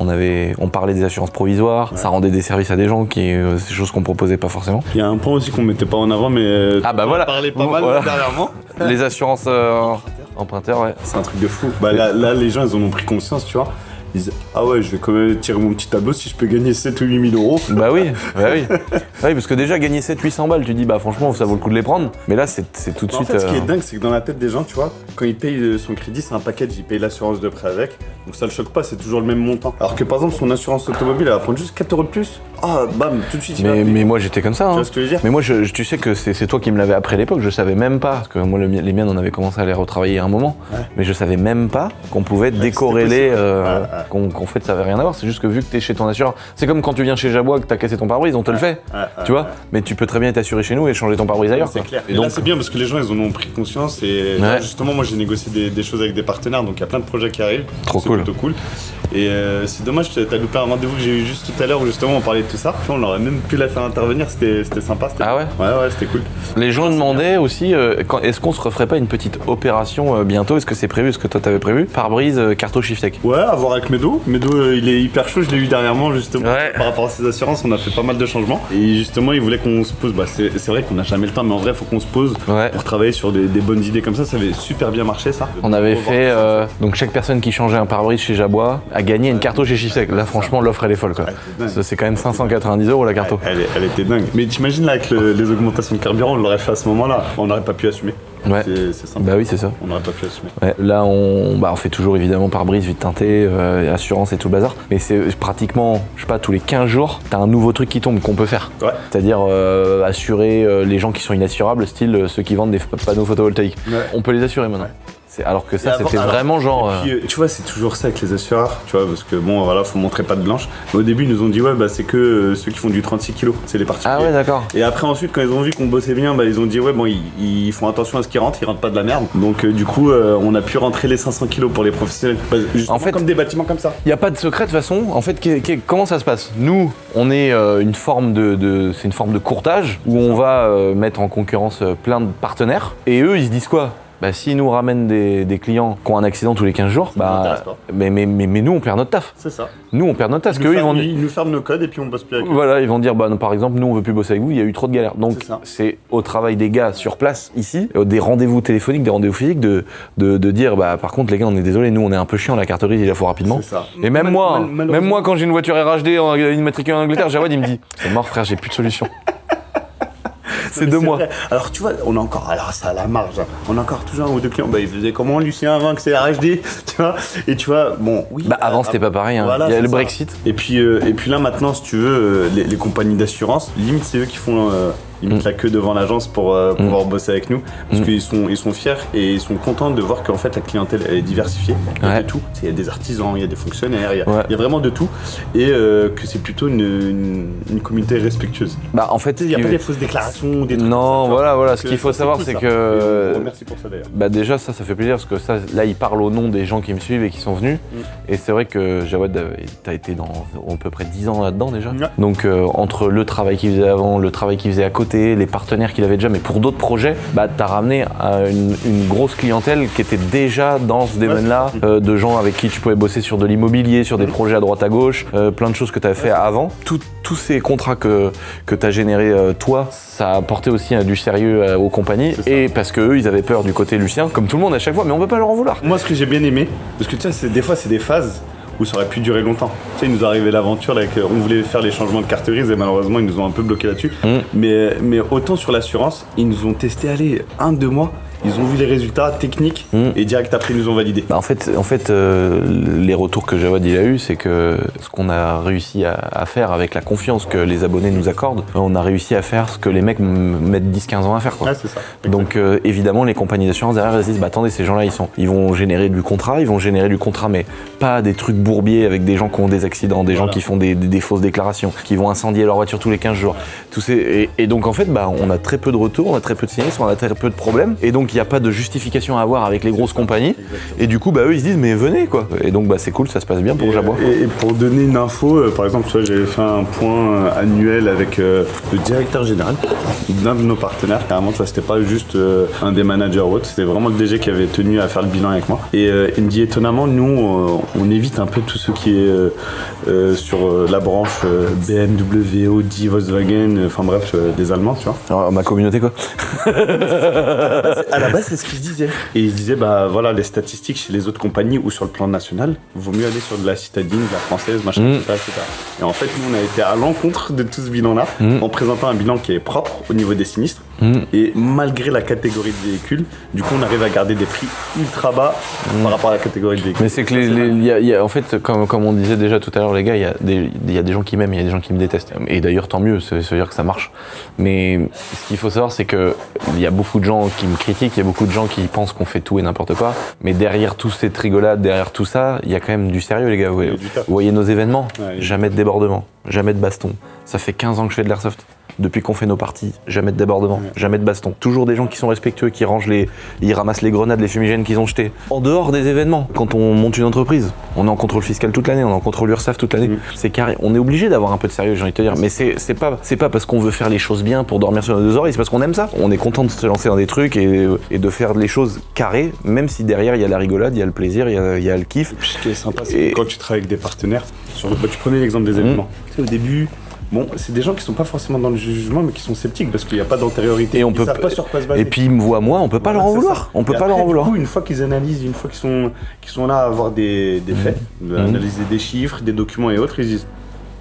parlait des assurances provisoires, ça rendait des services à des gens, des choses qu'on proposait pas forcément. Il y a un point aussi qu'on mettait pas en avant, mais voilà. On parlait pas mal dernièrement. Les assurances emprunteurs, ouais. C'est un truc de fou. Là, les gens, ils en ont pris conscience, tu vois. Ils disent ah ouais, je vais quand même tirer mon petit tableau si je peux gagner 7 ou 8 000 €. Bah oui. Oui, parce que déjà gagner 700-800 balles, tu dis bah franchement ça vaut le coup de les prendre. Mais là c'est tout de suite. En fait, ce qui est dingue, c'est que dans la tête des gens, tu vois, quand ils payent son crédit, c'est un package, ils payent l'assurance de prêt avec. Donc ça le choque pas, c'est toujours le même montant. Alors que par exemple, son assurance automobile, elle va prendre juste 4 € de plus. Ah bam, tout de suite. Mais moi j'étais comme ça. Tu hein. vois ce que je veux dire? Mais moi tu sais que c'est toi qui me l'avais appris à l'époque, je savais même pas. Parce que moi les miennes on avait commencé à les retravailler à un moment. Ouais. Mais je savais même pas qu'on pouvait décorréler, qu'en fait ça avait rien à voir. C'est juste que vu que t'es chez ton assureur, c'est comme quand tu viens chez Jabois que t'as cassé ton pare-brise, on te le fait. Tu vois. Mais tu peux très bien être assuré chez nous et changer ton pare-brise ailleurs. C'est clair. Et donc là c'est bien parce que les gens ils en ont pris conscience et là, justement moi j'ai négocié des choses avec des partenaires, donc il y a plein de projets qui arrivent. Trop cool. Plutôt cool. Et c'est dommage, t'as loupé un rendez-vous que j'ai eu juste tout à l'heure où justement on parlait de tout ça. On aurait même pu la faire intervenir, c'était sympa. Ah ouais? Ouais, c'était cool. Les gens demandaient aussi, est-ce qu'on se referait pas une petite opération bientôt? Est-ce que c'est prévu? Est-ce que toi t'avais prévu? Pare-brise Carto Shiftech. Ouais, à voir avec Medo. Medo il est hyper chaud, je l'ai eu dernièrement justement. Ouais. Par rapport à ses assurances, on a fait pas mal de changements. Et justement il voulait qu'on se pose, c'est vrai qu'on n'a jamais le temps, mais en vrai faut qu'on se pose pour travailler sur des bonnes idées comme ça. Ça avait super bien marché ça. On avait fait, donc chaque personne qui changeait un pare-brise chez Jabois a gagné une Carto chez Shiftech. Là franchement l'offre elle est folle quoi. Ça, c'est quand même 590 € la Carto. Elle était dingue. Mais t'imagines là avec les augmentations de carburant, on l'aurait fait à ce moment-là, on n'aurait pas pu assumer. Ouais. C'est simple. Bah oui, c'est ça. On n'aurait pas pu assumer. Ouais. Là, on fait toujours évidemment pare-brise, vite teinté, assurance et tout le bazar. Mais c'est pratiquement, je sais pas, tous les 15 jours, t'as un nouveau truc qui tombe qu'on peut faire. Ouais. C'est-à-dire assurer les gens qui sont inassurables, style ceux qui vendent des panneaux photovoltaïques. Ouais. On peut les assurer maintenant. Ouais. Alors que ça, c'était vraiment genre. Et puis, tu vois, c'est toujours ça avec les assureurs, tu vois, parce que bon, voilà, faut montrer patte blanche. Mais au début, ils nous ont dit, ouais, bah, c'est que ceux qui font du 36 kg, c'est les particuliers. Ah ouais, d'accord. Et après, ensuite, quand ils ont vu qu'on bossait bien, bah, ils ont dit, ouais, bon, ils font attention à ce qu'ils rentrent pas de la merde. Donc, du coup, on a pu rentrer les 500 kg pour les professionnels. Bah, en fait, comme des bâtiments comme ça. Il n'y a pas de secret de toute façon. En fait, comment ça se passe? Nous, on est une forme c'est une forme de courtage où on va mettre en concurrence plein de partenaires. Et eux, ils se disent quoi? Bah, s'ils nous ramènent des clients qui ont un accident tous les 15 jours, mais nous on perd notre taf. C'est ça. Nous on perd notre taf. Ils nous ferment nos codes et puis on bosse plus avec eux. Voilà, ils vont dire, bah, par exemple, nous on veut plus bosser avec vous, il y a eu trop de galères. Donc c'est au travail des gars sur place ici, des rendez-vous téléphoniques, des rendez-vous physiques, de dire, bah par contre les gars on est désolé, nous on est un peu chiant, la carterie il la faut rapidement. C'est ça. Et même moi quand j'ai une voiture RHD, une matriculée en Angleterre, Jawad il me dit, c'est mort frère, j'ai plus de solution. C'est 2 mois. Vrai. Alors tu vois, on a encore, alors ça à la marge, hein. On a encore toujours un ou deux clients, bah ils faisaient comment Lucien avant que c'est RHD, tu vois. Et tu vois, bon, oui. Bah avant c'était pas pareil, hein. Voilà, il y a le Brexit. Et puis là maintenant, si tu veux, les compagnies d'assurance, limite c'est eux qui font la queue devant l'agence pour pouvoir bosser avec nous, parce qu'ils sont fiers et ils sont contents de voir qu'en fait la clientèle elle est diversifiée, il y a de tout, il y a des artisans, il y a des fonctionnaires, il y a vraiment de tout, et que c'est plutôt une communauté respectueuse. Bah en fait, il n'y a pas des fausses déclarations, des trucs. Non, comme ça, voilà. Ce qu'il faut savoir, c'est que. Merci pour ça d'ailleurs. Bah déjà ça fait plaisir parce que ça, là, il parle au nom des gens qui me suivent et qui sont venus. Et c'est vrai que Jawad, t'as été dans à peu près 10 ans là-dedans déjà. Donc entre le travail qu'il faisait avant, le travail qu'il faisait à côté. côté, les partenaires qu'il avait déjà, mais pour d'autres projets, bah t'as ramené une grosse clientèle qui était déjà dans ce domaine-là, de gens avec qui tu pouvais bosser sur de l'immobilier, sur des projets à droite à gauche, plein de choses que tu avais fait avant. Tous ces contrats que tu as générés toi, ça a apporté aussi du sérieux aux compagnies, et parce qu'eux, ils avaient peur du côté Lucien, comme tout le monde à chaque fois, mais on peut pas leur en vouloir. Moi, ce que j'ai bien aimé, parce que tu sais, des fois, c'est des phases où ça aurait pu durer longtemps. Tu sais, il nous est arrivé l'aventure, là, on voulait faire les changements de carte grise et malheureusement, ils nous ont un peu bloqué là-dessus. Mais autant sur l'assurance, ils nous ont testé, 1-2 mois. Ils ont vu les résultats techniques et direct après ils nous ont validé. Bah en fait les retours que Jawad il a eu, c'est que ce qu'on a réussi à faire avec la confiance que les abonnés nous accordent, on a réussi à faire ce que les mecs mettent 10-15 ans à faire, quoi. Ouais, c'est ça. Donc évidemment les compagnies d'assurance derrière elles se disent bah attendez, ces gens-là ils vont générer du contrat, mais pas des trucs bourbiers avec des gens qui ont des accidents, des gens qui font des fausses déclarations, qui vont incendier leur voiture tous les 15 jours. Et donc en fait bah on a très peu de retours, on a très peu de sinistres, on a très peu de problèmes, et donc il n'y a pas de justification à avoir avec les grosses compagnies. Et du coup, bah, eux, ils se disent, mais venez, quoi. Et donc, bah, c'est cool, ça se passe bien pour Jabois. Et pour donner une info, par exemple, tu vois, j'avais fait un point annuel avec le directeur général d'un de nos partenaires. Carrément, ça, c'était pas juste un des managers ou autre, c'était vraiment le DG qui avait tenu à faire le bilan avec moi. Et il me dit, étonnamment, nous, on évite un peu tout ce qui est sur la branche BMW, Audi, Volkswagen, enfin bref, des Allemands, tu vois. Alors, ma communauté, quoi. À la base, c'est ce qu'il disait. Et il disait, bah voilà, les statistiques chez les autres compagnies ou sur le plan national, vaut mieux aller sur de la citadine, de la française, machin, etc., etc. Et en fait, nous, on a été à l'encontre de tout ce bilan-là, en présentant un bilan qui est propre au niveau des sinistres. Et malgré la catégorie de véhicules, du coup, on arrive à garder des prix ultra bas par rapport à la catégorie de véhicules. Mais c'est que en fait, comme on disait déjà tout à l'heure, les gars, il y a des gens qui m'aiment, il y a des gens qui me détestent. Et d'ailleurs, tant mieux, ça veut dire que ça marche. Mais ce qu'il faut savoir, c'est que il y a beaucoup de gens qui me critiquent, il y a beaucoup de gens qui pensent qu'on fait tout et n'importe quoi. Mais derrière toute cette rigolade, derrière tout ça, il y a quand même du sérieux, les gars. Vous voyez nos événements, jamais de débordement, jamais de baston. Ça fait 15 ans que je fais de l'airsoft. Depuis qu'on fait nos parties, jamais de débordement, jamais de baston. Toujours des gens qui sont respectueux, qui ils ramassent les grenades, les fumigènes qu'ils ont jetés. En dehors des événements, quand on monte une entreprise, on est en contrôle fiscal toute l'année, on est en contrôle URSSAF toute l'année. C'est carré. On est obligé d'avoir un peu de sérieux, j'ai envie de te dire. Mais c'est pas parce qu'on veut faire les choses bien pour dormir sur nos deux oreilles, c'est parce qu'on aime ça. On est content de se lancer dans des trucs et de faire les choses carrées, même si derrière il y a la rigolade, il y a le plaisir, il y a le kiff. Et puis, ce qui est sympa, c'est que quand tu travailles avec des partenaires, tu prenais l'exemple des événements. Tu sais, au début, bon, c'est des gens qui sont pas forcément dans le jugement, mais qui sont sceptiques parce qu'il n'y a pas d'antériorité. Et on peut savent pas sur quoi se baser. Et puis ils me voient moi, on peut pas leur en vouloir. On peut pas leur en vouloir. Du coup, une fois qu'ils analysent, une fois qu'ils sont là à avoir des faits, analyser des chiffres, des documents et autres, ils disent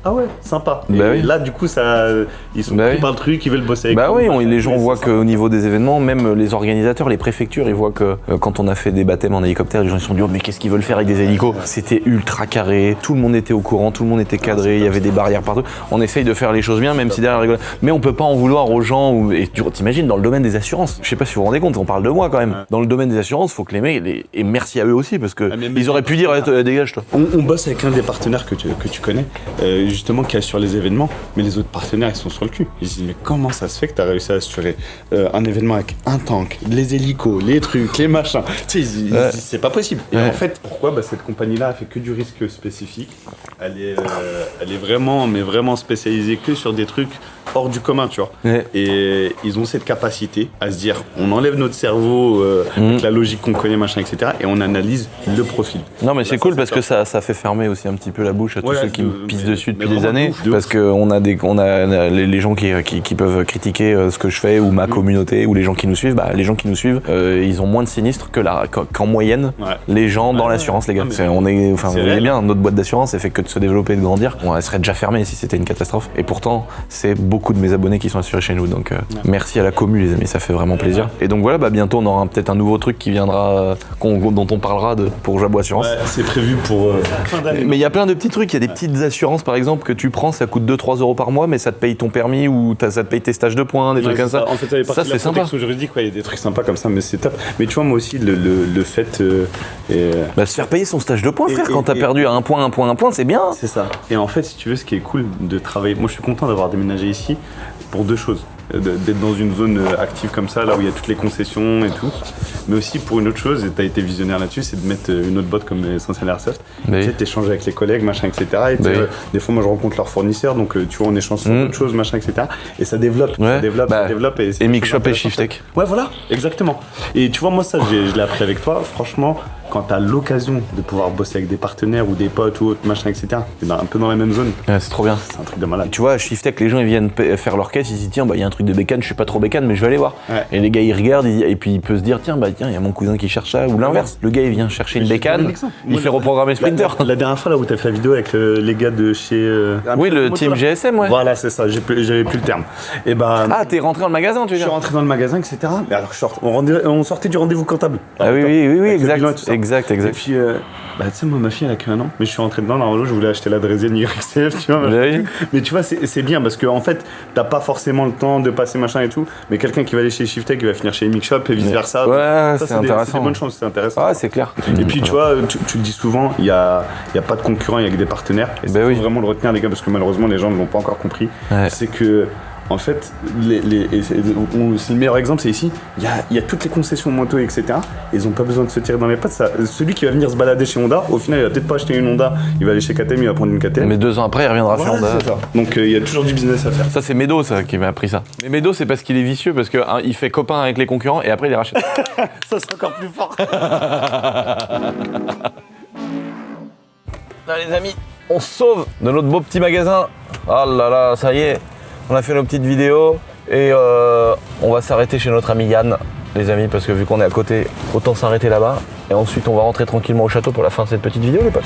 ah ouais, sympa. Bah et là, du coup, ils sont pris par le truc, ils veulent bosser avec nous. Bah oui, les gens voient qu'au niveau des événements, même les organisateurs, les préfectures, ils voient que quand on a fait des baptêmes en hélicoptère, les gens ils se sont dit oh mais qu'est-ce qu'ils veulent faire avec des hélicos ? C'était ultra carré, tout le monde était au courant, tout le monde était cadré, il y avait des barrières partout. On essaye de faire les choses bien, même si derrière rigole. Mais on peut pas en vouloir aux gens. Et t'imagines dans le domaine des assurances, je sais pas si vous vous rendez compte, on parle de moi quand même. Dans le domaine des assurances, faut que les mecs, et merci à eux aussi parce que ils auraient pu dire dégage toi. On bosse avec un des partenaires que tu connais, justement qui assure les événements, mais les autres partenaires ils sont sur le cul. Ils se disent mais comment ça se fait que tu as réussi à assurer un événement avec un tank, les hélicos, les trucs, les machins. Tu sais, c'est pas possible. Et en fait, pourquoi cette compagnie-là a fait que du risque spécifique. Elle est vraiment, mais vraiment spécialisée que sur des trucs hors du commun, tu vois. Et ils ont cette capacité à se dire on enlève notre cerveau avec la logique qu'on connaît, machin, etc. et on analyse le profil. Non mais c'est cool parce que ça fait fermer aussi un petit peu la bouche à tous ceux qui me pissent dessus depuis des années. Parce qu'on a les gens qui peuvent critiquer ce que je fais ou ma communauté ou les gens qui nous suivent, les gens qui nous suivent, ils ont moins de sinistres qu'en moyenne les gens dans l'assurance, les gars. On est bien, notre boîte d'assurance elle fait que de se développer et de grandir. Elle serait déjà fermée si c'était une catastrophe. Et pourtant, c'est beaucoup de mes abonnés qui sont assurés chez nous. Donc merci à la commu les amis, ça fait vraiment plaisir. Et donc voilà, bientôt on aura peut-être un nouveau truc qui viendra, dont on parlera pour Jabois Assurance. C'est prévu pour fin d'année. Mais il y a plein de petits trucs, il y a des petites assurances par exemple que tu prends, ça coûte 2-3 € par mois, mais ça te paye ton permis ou ça te paye tes stages de points, des trucs comme ça. En fait, ça c'est sympa. Juridique, il y a des trucs sympas comme ça, mais c'est top. Mais tu vois, moi aussi, le fait. se faire payer son stage de points, frère, quand t'as perdu à un point, c'est bien. C'est ça. Et en fait, si tu veux, ce qui est cool de travailler. Moi, je suis content d'avoir déménagé ici pour deux choses. d'être dans une zone active comme ça, là où il y a toutes les concessions et tout. Mais aussi pour une autre chose, et t'as été visionnaire là-dessus, c'est de mettre une autre boîte comme Essentiel Airsoft. Bah Tu sais, oui. t'échanges avec les collègues, machin, etc. Et tu sais, Bah oui. des fois, moi, je rencontre leurs fournisseurs, donc tu vois, on échange sur d'autres choses, machin, etc. Et ça développe, Ouais. ça développe, Bah, ça développe. Et, c'est Et des Mixshop choses et intéressantes. Shiftech. Ouais, voilà, exactement. Et tu vois, moi, ça, je l'ai appris avec toi. Franchement, quand t'as l'occasion de pouvoir bosser avec des partenaires ou des potes ou autre, machin, etc., t'es un peu dans la même zone. Ouais, c'est trop bien. C'est un truc de malade. Tu vois, à Shiftech, les gens ils viennent faire leur caisse, ils se disent tiens, bah il y a un truc de bécane, je suis pas trop bécane, mais je vais aller voir. Ouais. Et les gars ils regardent, et puis il peut se dire tiens, il y a mon cousin qui cherche ça, ou l'inverse. Le gars il vient chercher une Je vais te donner bécane, un exemple. il Moi, fait reprogrammer Splinter. La dernière fois, là où t'as fait la vidéo avec les gars de chez. Oui, le team GSM, ouais. Voilà, c'est ça, j'avais plus le terme. Et bah. Ah, t'es rentré dans le magasin, tu veux Je suis dire? rentré dans le magasin, etc. Mais alors, on sortait du rendez-vous comptable. Ah oui, oui, oui, Avec le bilan et tout exact, ça. exact, Et exact. puis, tu sais, moi, ma fille, elle a que 1 an. Mais je suis rentré dedans, là, je voulais acheter la Drésienne YXF, tu vois. Bah oui. Mais tu vois, c'est bien parce qu'en fait, t'as pas forcément le temps de passer machin et tout. Mais quelqu'un qui va aller chez Shiftech, il va finir chez Mixshop et vice versa. Ouais, Ça, c'est des intéressant. bonnes chances, c'est intéressant. Ah, c'est clair. Et puis tu vois, tu le dis souvent, il y a pas de concurrents, il y a que des partenaires. Et Bah ça, oui. faut vraiment le retenir les gars, parce que malheureusement les gens ne l'ont pas encore compris. Ouais. C'est que, en fait, c'est le meilleur exemple, c'est ici, il y a toutes les concessions moto, etc. Et ils n'ont pas besoin de se tirer dans les pattes. Celui qui va venir se balader chez Honda, au final il va peut-être pas acheter une Honda, il va aller chez KTM, il va prendre une KTM. Mais 2 ans après, il reviendra Voilà, chez Honda. c'est ça. Donc il y a toujours du business à faire. Ça, c'est Medo, ça, qui m'a appris ça. Mais Medo, c'est parce qu'il est vicieux, parce qu'il il fait copain avec les concurrents et après, il les rachète. Ça c'est encore plus fort. Là, les amis, on se sauve de notre beau petit magasin. Ah là là, ça y est, on a fait nos petites vidéos et on va s'arrêter chez notre ami Yann, les amis, parce que vu qu'on est à côté, autant s'arrêter là-bas. Et ensuite, on va rentrer tranquillement au château pour la fin de cette petite vidéo, les potes.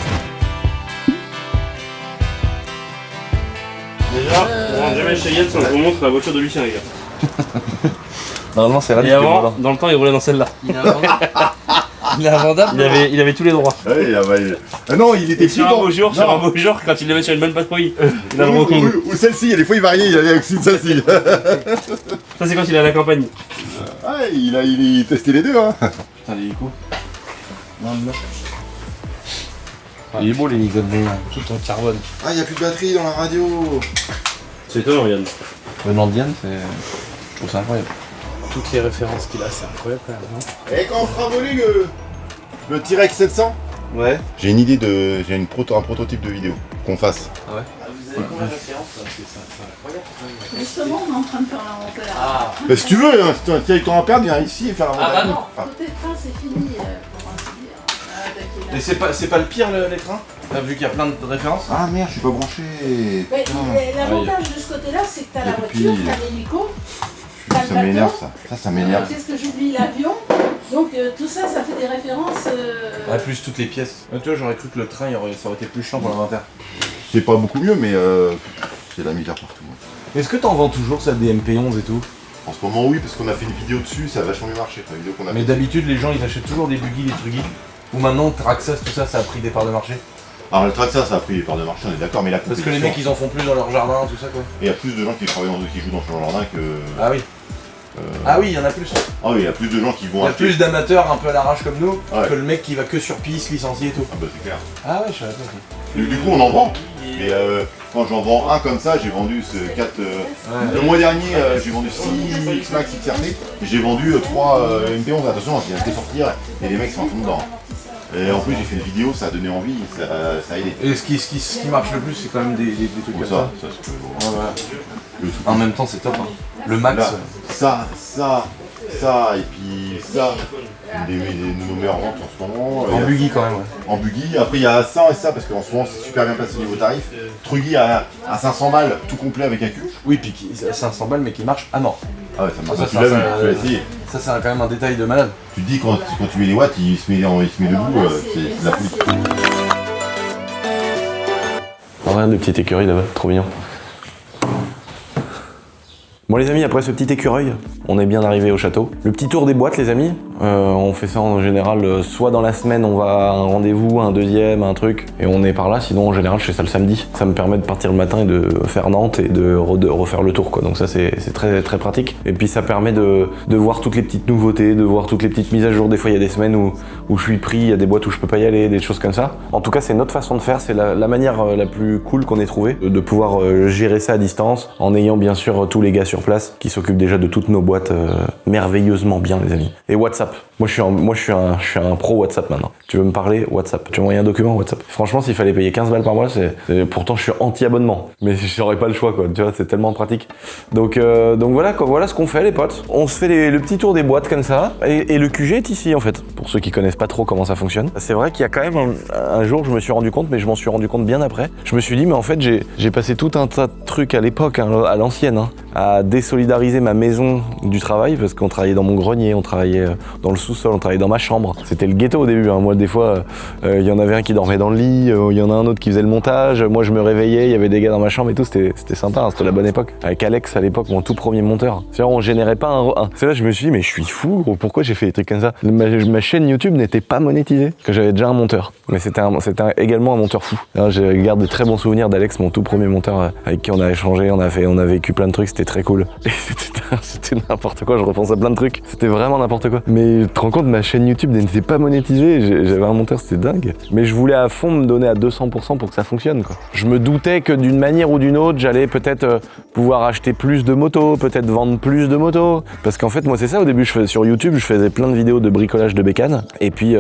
Déjà, on rentre jamais chez Yann sans que je vous montre la voiture de Lucien, les gars. Normalement, c'est Et avant, dans le temps, il roulait dans celle-là. Il est invendable. Il avait tous les droits. Ouais, ah non, il était Et sur un beau jour, quand il le met sur une bonne patrouille, il a le recon. Ou celle-ci, il y a des fois il variait, il allait avec celle-ci. Ça, c'est quand il est à la campagne. Ah, il testait les deux, hein. Putain, l'hélico. Il est beau l'hélico de Léon. Tout en carbone. Ah, il n'y a plus de batterie dans la radio. C'est étonnant, Yann. Venant de Diane, je trouve ça incroyable. Toutes les références qu'il a, c'est incroyable quand même, non? Et quand on fera voler le T-Rex 700, Ouais. j'ai une idée j'ai un prototype de vidéo qu'on fasse. Justement, on est en train de faire l'inventaire. Bah, si tu veux, hein, si tu as ton père, viens ici et faire un Ah bah non, Ah. côté train, c'est fini, pour ainsi dire. Et c'est pas le pire les trains? T'as vu qu'il y a plein de références? Ah merde, je suis pas branché. Mais Putain. l'avantage de ce côté-là, c'est que t'as Y a la plus de voiture, piles. t'as l'hélico, t'as le Ça m'énerve bateau. ça m'énerve. Qu'est-ce que j'oublie? L'avion. Donc tout ça, ça fait des références. Ah, plus toutes les pièces. Tu vois, j'aurais cru que le train, ça aurait été plus chiant pour l'inventaire. C'est pas beaucoup mieux, mais c'est la misère partout. Est-ce que t'en vends toujours ça des MP11 et tout? En ce moment, oui, parce qu'on a fait une vidéo dessus, ça a vachement mieux marché. La vidéo qu'on a Mais fait. d'habitude, les gens ils achètent toujours des buggy, des trucs. Ou maintenant, Traxxas, tout ça, ça a pris des parts de marché. Alors, le Traxxas, ça a pris les parts de marché, on est d'accord, mais la Parce que les mecs ils en font plus dans leur jardin, tout ça quoi. Et il y a plus de gens qui travaillent qui jouent dans leur jardin que. Ah oui. Ah oui, il y en a plus. Ah oui, il y a plus de gens qui vont Il y a acheter. plus d'amateurs un peu à l'arrache comme nous Ouais. que le mec qui va que sur piste, licencié et tout. Ah bah c'est clair. Ah ouais, je savais pas. Du coup, on en vend. Mais quand j'en vends un comme ça, j'ai vendu ce 4. Le mois dernier, j'ai vendu 6 X-Max XRT. Et j'ai vendu 3 MP11. Attention, j'ai acheté sortir et les mecs sont en fond dedans. Et en plus, j'ai fait une vidéo, ça a donné envie, ça a aidé. Et ce qui marche le plus, c'est quand même des trucs comme ça. Ça, c'est que- Ouais, voilà. le truc. En même temps, c'est top. Hein. Le max. Là, ça, et puis ça. Une de nos meilleures ventes en ce moment. En buggy quand même, ouais. En buggy. Après, il y a ça et ça, parce qu'en ce moment, c'est super bien passé niveau tarif. Truggy à 500 balles, tout complet avec un cul. Oui, puis 500 balles, mais qui marche à mort. Ah ouais, ça marche. Ça, Tu l'as vu, tu l'as essayé. Ça, c'est quand même un détail de malade. Tu te dis, quand tu mets les watts, il se met debout, c'est la folie. Rien de petite écureuil là-bas, trop mignon. Bon les amis, après ce petit écureuil, on est bien arrivé au château. Le petit tour des boîtes les amis, On fait ça en général, soit dans la semaine on va à un rendez-vous, un deuxième, un truc, et on est par là. Sinon en général je fais ça le samedi. Ça me permet de partir le matin et de faire Nantes et de refaire le tour, quoi. Donc ça c'est très très pratique. Et puis ça permet de voir toutes les petites nouveautés, de voir toutes les petites mises à jour. Des fois il y a des semaines où je suis pris, il y a des boîtes où je peux pas y aller, des choses comme ça. En tout cas c'est notre façon de faire, c'est la manière la plus cool qu'on ait trouvé, de pouvoir gérer ça à distance, en ayant bien sûr tous les gars sur place qui s'occupent déjà de toutes nos boîtes merveilleusement bien, les amis. Et WhatsApp. Moi je suis un pro WhatsApp maintenant. Tu veux me parler? WhatsApp. Tu m'envoies un document? WhatsApp. Franchement, s'il fallait payer 15 balles par mois, pourtant je suis anti-abonnement. Mais j'aurais pas le choix, quoi. Tu vois, c'est tellement pratique. Donc voilà, quoi. Voilà ce qu'on fait, les potes. On se fait le petit tour des boîtes comme ça. Et le QG est ici, en fait. Pour ceux qui connaissent pas trop comment ça fonctionne. C'est vrai qu'il y a quand même un jour, je me suis rendu compte, mais je m'en suis rendu compte bien après. Je me suis dit, mais en fait, j'ai passé tout un tas de trucs à l'époque, hein, à l'ancienne, hein, à désolidariser ma maison du travail, parce qu'on travaillait dans mon grenier, on travaillait dans le sous-sol, on travaillait dans ma chambre. C'était le ghetto au début, hein. Moi des fois, il y en avait un qui dormait dans le lit, il y en a un autre qui faisait le montage, moi je me réveillais, il y avait des gars dans ma chambre et tout, c'était sympa, hein, c'était la bonne époque. Avec Alex à l'époque, mon tout premier monteur. C'est-à-dire on générait pas un... C'est là je me suis dit, mais je suis fou, gros, pourquoi j'ai fait des trucs comme ça? Ma chaîne YouTube n'était pas monétisée, que j'avais déjà un monteur. Mais c'était également un monteur fou. Alors, je garde de très bons souvenirs d'Alex, mon tout premier monteur avec qui on a échangé, on a vécu plein de trucs, c'était très cool. Et c'était n'importe quoi, je repense à plein de trucs. C'était vraiment n'importe quoi. Mais tu te rends compte, ma chaîne YouTube n'était pas monétisée, j'avais un monteur, c'était dingue. Mais je voulais à fond me donner à 200% pour que ça fonctionne, quoi. Je me doutais que d'une manière ou d'une autre, j'allais peut-être pouvoir acheter plus de motos, peut-être vendre plus de motos. Parce qu'en fait, moi c'est ça, au début, sur YouTube, je faisais plein de vidéos de bricolage de bécane. Et puis,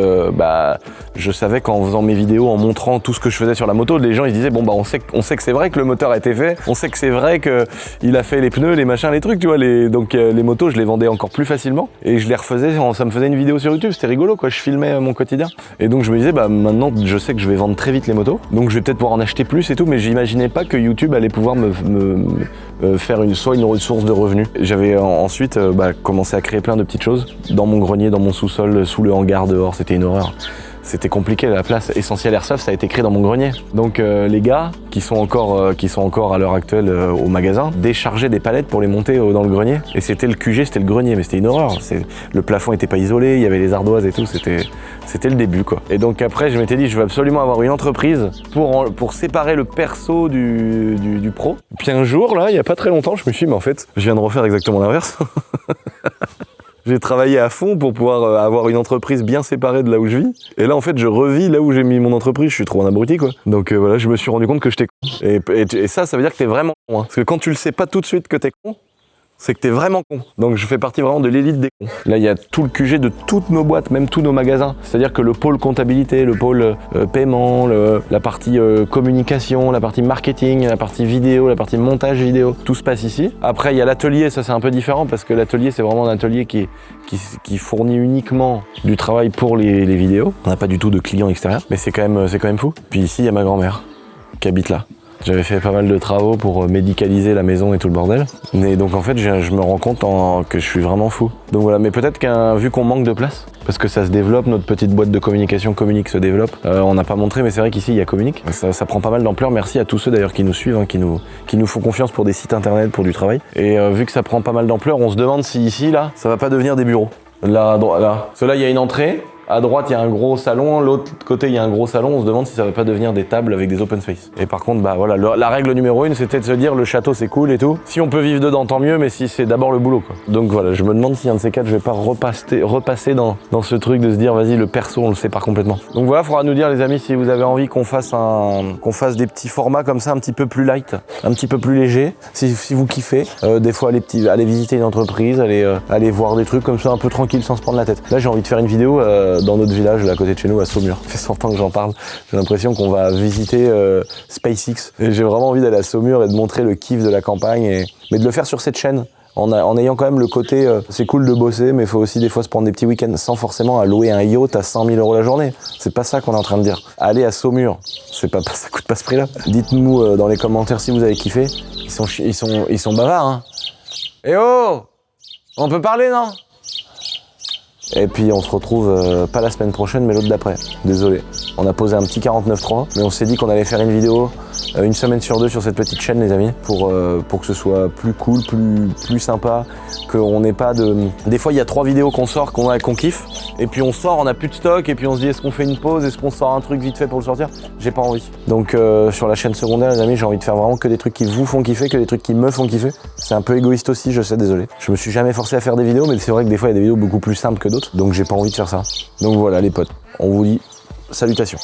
je savais qu'en faisant mes vidéos, en montrant tout ce que je faisais sur la moto, les gens ils disaient, bon bah on sait que c'est vrai que le moteur a été fait, on sait que c'est vrai qu'il a fait les pneus, les machins, les trucs, tu vois. Donc les motos, je les vendais encore plus facilement. Et je les refaisais, ça me faisait une vidéo sur YouTube, c'était rigolo, quoi. Je filmais mon quotidien. Et donc je me disais, bah maintenant je sais que je vais vendre très vite les motos, donc je vais peut-être pouvoir en acheter plus et tout, mais j'imaginais pas que YouTube allait pouvoir me faire soit une source de revenus. J'avais ensuite commencé à créer plein de petites choses dans mon grenier, dans mon sous-sol, sous le hangar dehors, c'était une horreur. C'était compliqué, la place Essentiel Airsoft, ça a été créé dans mon grenier. Donc les gars qui sont encore à l'heure actuelle au magasin déchargeaient des palettes pour les monter dans le grenier. Et c'était le QG, c'était le grenier, mais c'était une horreur. Le plafond était pas isolé, il y avait les ardoises et tout, c'était le début, quoi. Et donc après je m'étais dit, je veux absolument avoir une entreprise pour séparer le perso du pro. Puis un jour, là, il y a pas très longtemps, je me suis dit, mais en fait, je viens de refaire exactement l'inverse. J'ai travaillé à fond pour pouvoir avoir une entreprise bien séparée de là où je vis. Et là, en fait, je revis là où j'ai mis mon entreprise. Je suis trop un abruti, quoi. Donc voilà, je me suis rendu compte que j'étais con. Et ça veut dire que t'es vraiment con, hein. Parce que quand tu le sais pas tout de suite que t'es con, c'est que t'es vraiment con. Donc je fais partie vraiment de l'élite des cons. Là, il y a tout le QG de toutes nos boîtes, même tous nos magasins. C'est-à-dire que le pôle comptabilité, le pôle paiement, la partie communication, la partie marketing, la partie vidéo, la partie montage vidéo, tout se passe ici. Après, il y a l'atelier, ça c'est un peu différent parce que l'atelier, c'est vraiment un atelier qui fournit uniquement du travail pour les vidéos. On n'a pas du tout de clients extérieurs, mais c'est quand même fou. Puis ici, il y a ma grand-mère qui habite là. J'avais fait pas mal de travaux pour médicaliser la maison et tout le bordel. Et donc en fait, je me rends compte que je suis vraiment fou. Donc voilà, mais peut-être vu qu'on manque de place, parce que ça se développe, notre petite boîte de communication Communique se développe. On n'a pas montré, mais c'est vrai qu'ici, il y a Communique. Ça prend pas mal d'ampleur. Merci à tous ceux d'ailleurs qui nous suivent, hein, qui nous font confiance pour des sites internet, pour du travail. Et vu que ça prend pas mal d'ampleur, on se demande si ici, là, ça va pas devenir des bureaux. Là. Parce que là, il y a une entrée. À droite, il y a un gros salon, l'autre côté, il y a un gros salon. On se demande si ça va pas devenir des tables avec des open space. Et par contre, voilà, la règle numéro 1, c'était de se dire le château, c'est cool et tout. Si on peut vivre dedans, tant mieux, mais si c'est d'abord le boulot, quoi. Donc voilà, je me demande si un de ces quatre, je vais pas repasser dans ce truc de se dire, vas-y, le perso, on le sépare complètement. Donc voilà, faudra nous dire, les amis, si vous avez envie qu'on fasse des petits formats comme ça, un petit peu plus light, un petit peu plus léger. Si vous kiffez, des fois, aller visiter une entreprise, aller voir des trucs comme ça, un peu tranquille, sans se prendre la tête. Là, j'ai envie de faire une vidéo dans notre village, là, à côté de chez nous, à Saumur. Ça fait 100 ans que j'en parle. J'ai l'impression qu'on va visiter SpaceX. Et j'ai vraiment envie d'aller à Saumur et de montrer le kiff de la campagne, mais de le faire sur cette chaîne. En ayant quand même le côté, c'est cool de bosser, mais il faut aussi des fois se prendre des petits week-ends sans forcément à louer un yacht à 100 000 € la journée. C'est pas ça qu'on est en train de dire. Aller à Saumur, ça coûte pas ce prix-là. Dites-nous dans les commentaires si vous avez kiffé. Ils sont bavards, hein. Eh oh, on peut parler, non? Et puis on se retrouve pas la semaine prochaine, mais l'autre d'après. Désolé. On a posé un petit 49.3, mais on s'est dit qu'on allait faire une vidéo une semaine sur 2 sur cette petite chaîne les amis, pour que ce soit plus cool, plus sympa, qu'on n'ait pas de... Des fois il y a 3 vidéos qu'on sort, qu'on kiffe, et puis on sort, on n'a plus de stock, et puis on se dit est-ce qu'on fait une pause, est-ce qu'on sort un truc vite fait pour le sortir? J'ai pas envie. Donc sur la chaîne secondaire les amis, j'ai envie de faire vraiment que des trucs qui vous font kiffer, que des trucs qui me font kiffer. C'est un peu égoïste aussi, je sais, désolé. Je me suis jamais forcé à faire des vidéos, mais c'est vrai que des fois il y a des vidéos beaucoup plus simples que d'autres, donc j'ai pas envie de faire ça. Donc voilà les potes, on vous dit salutations.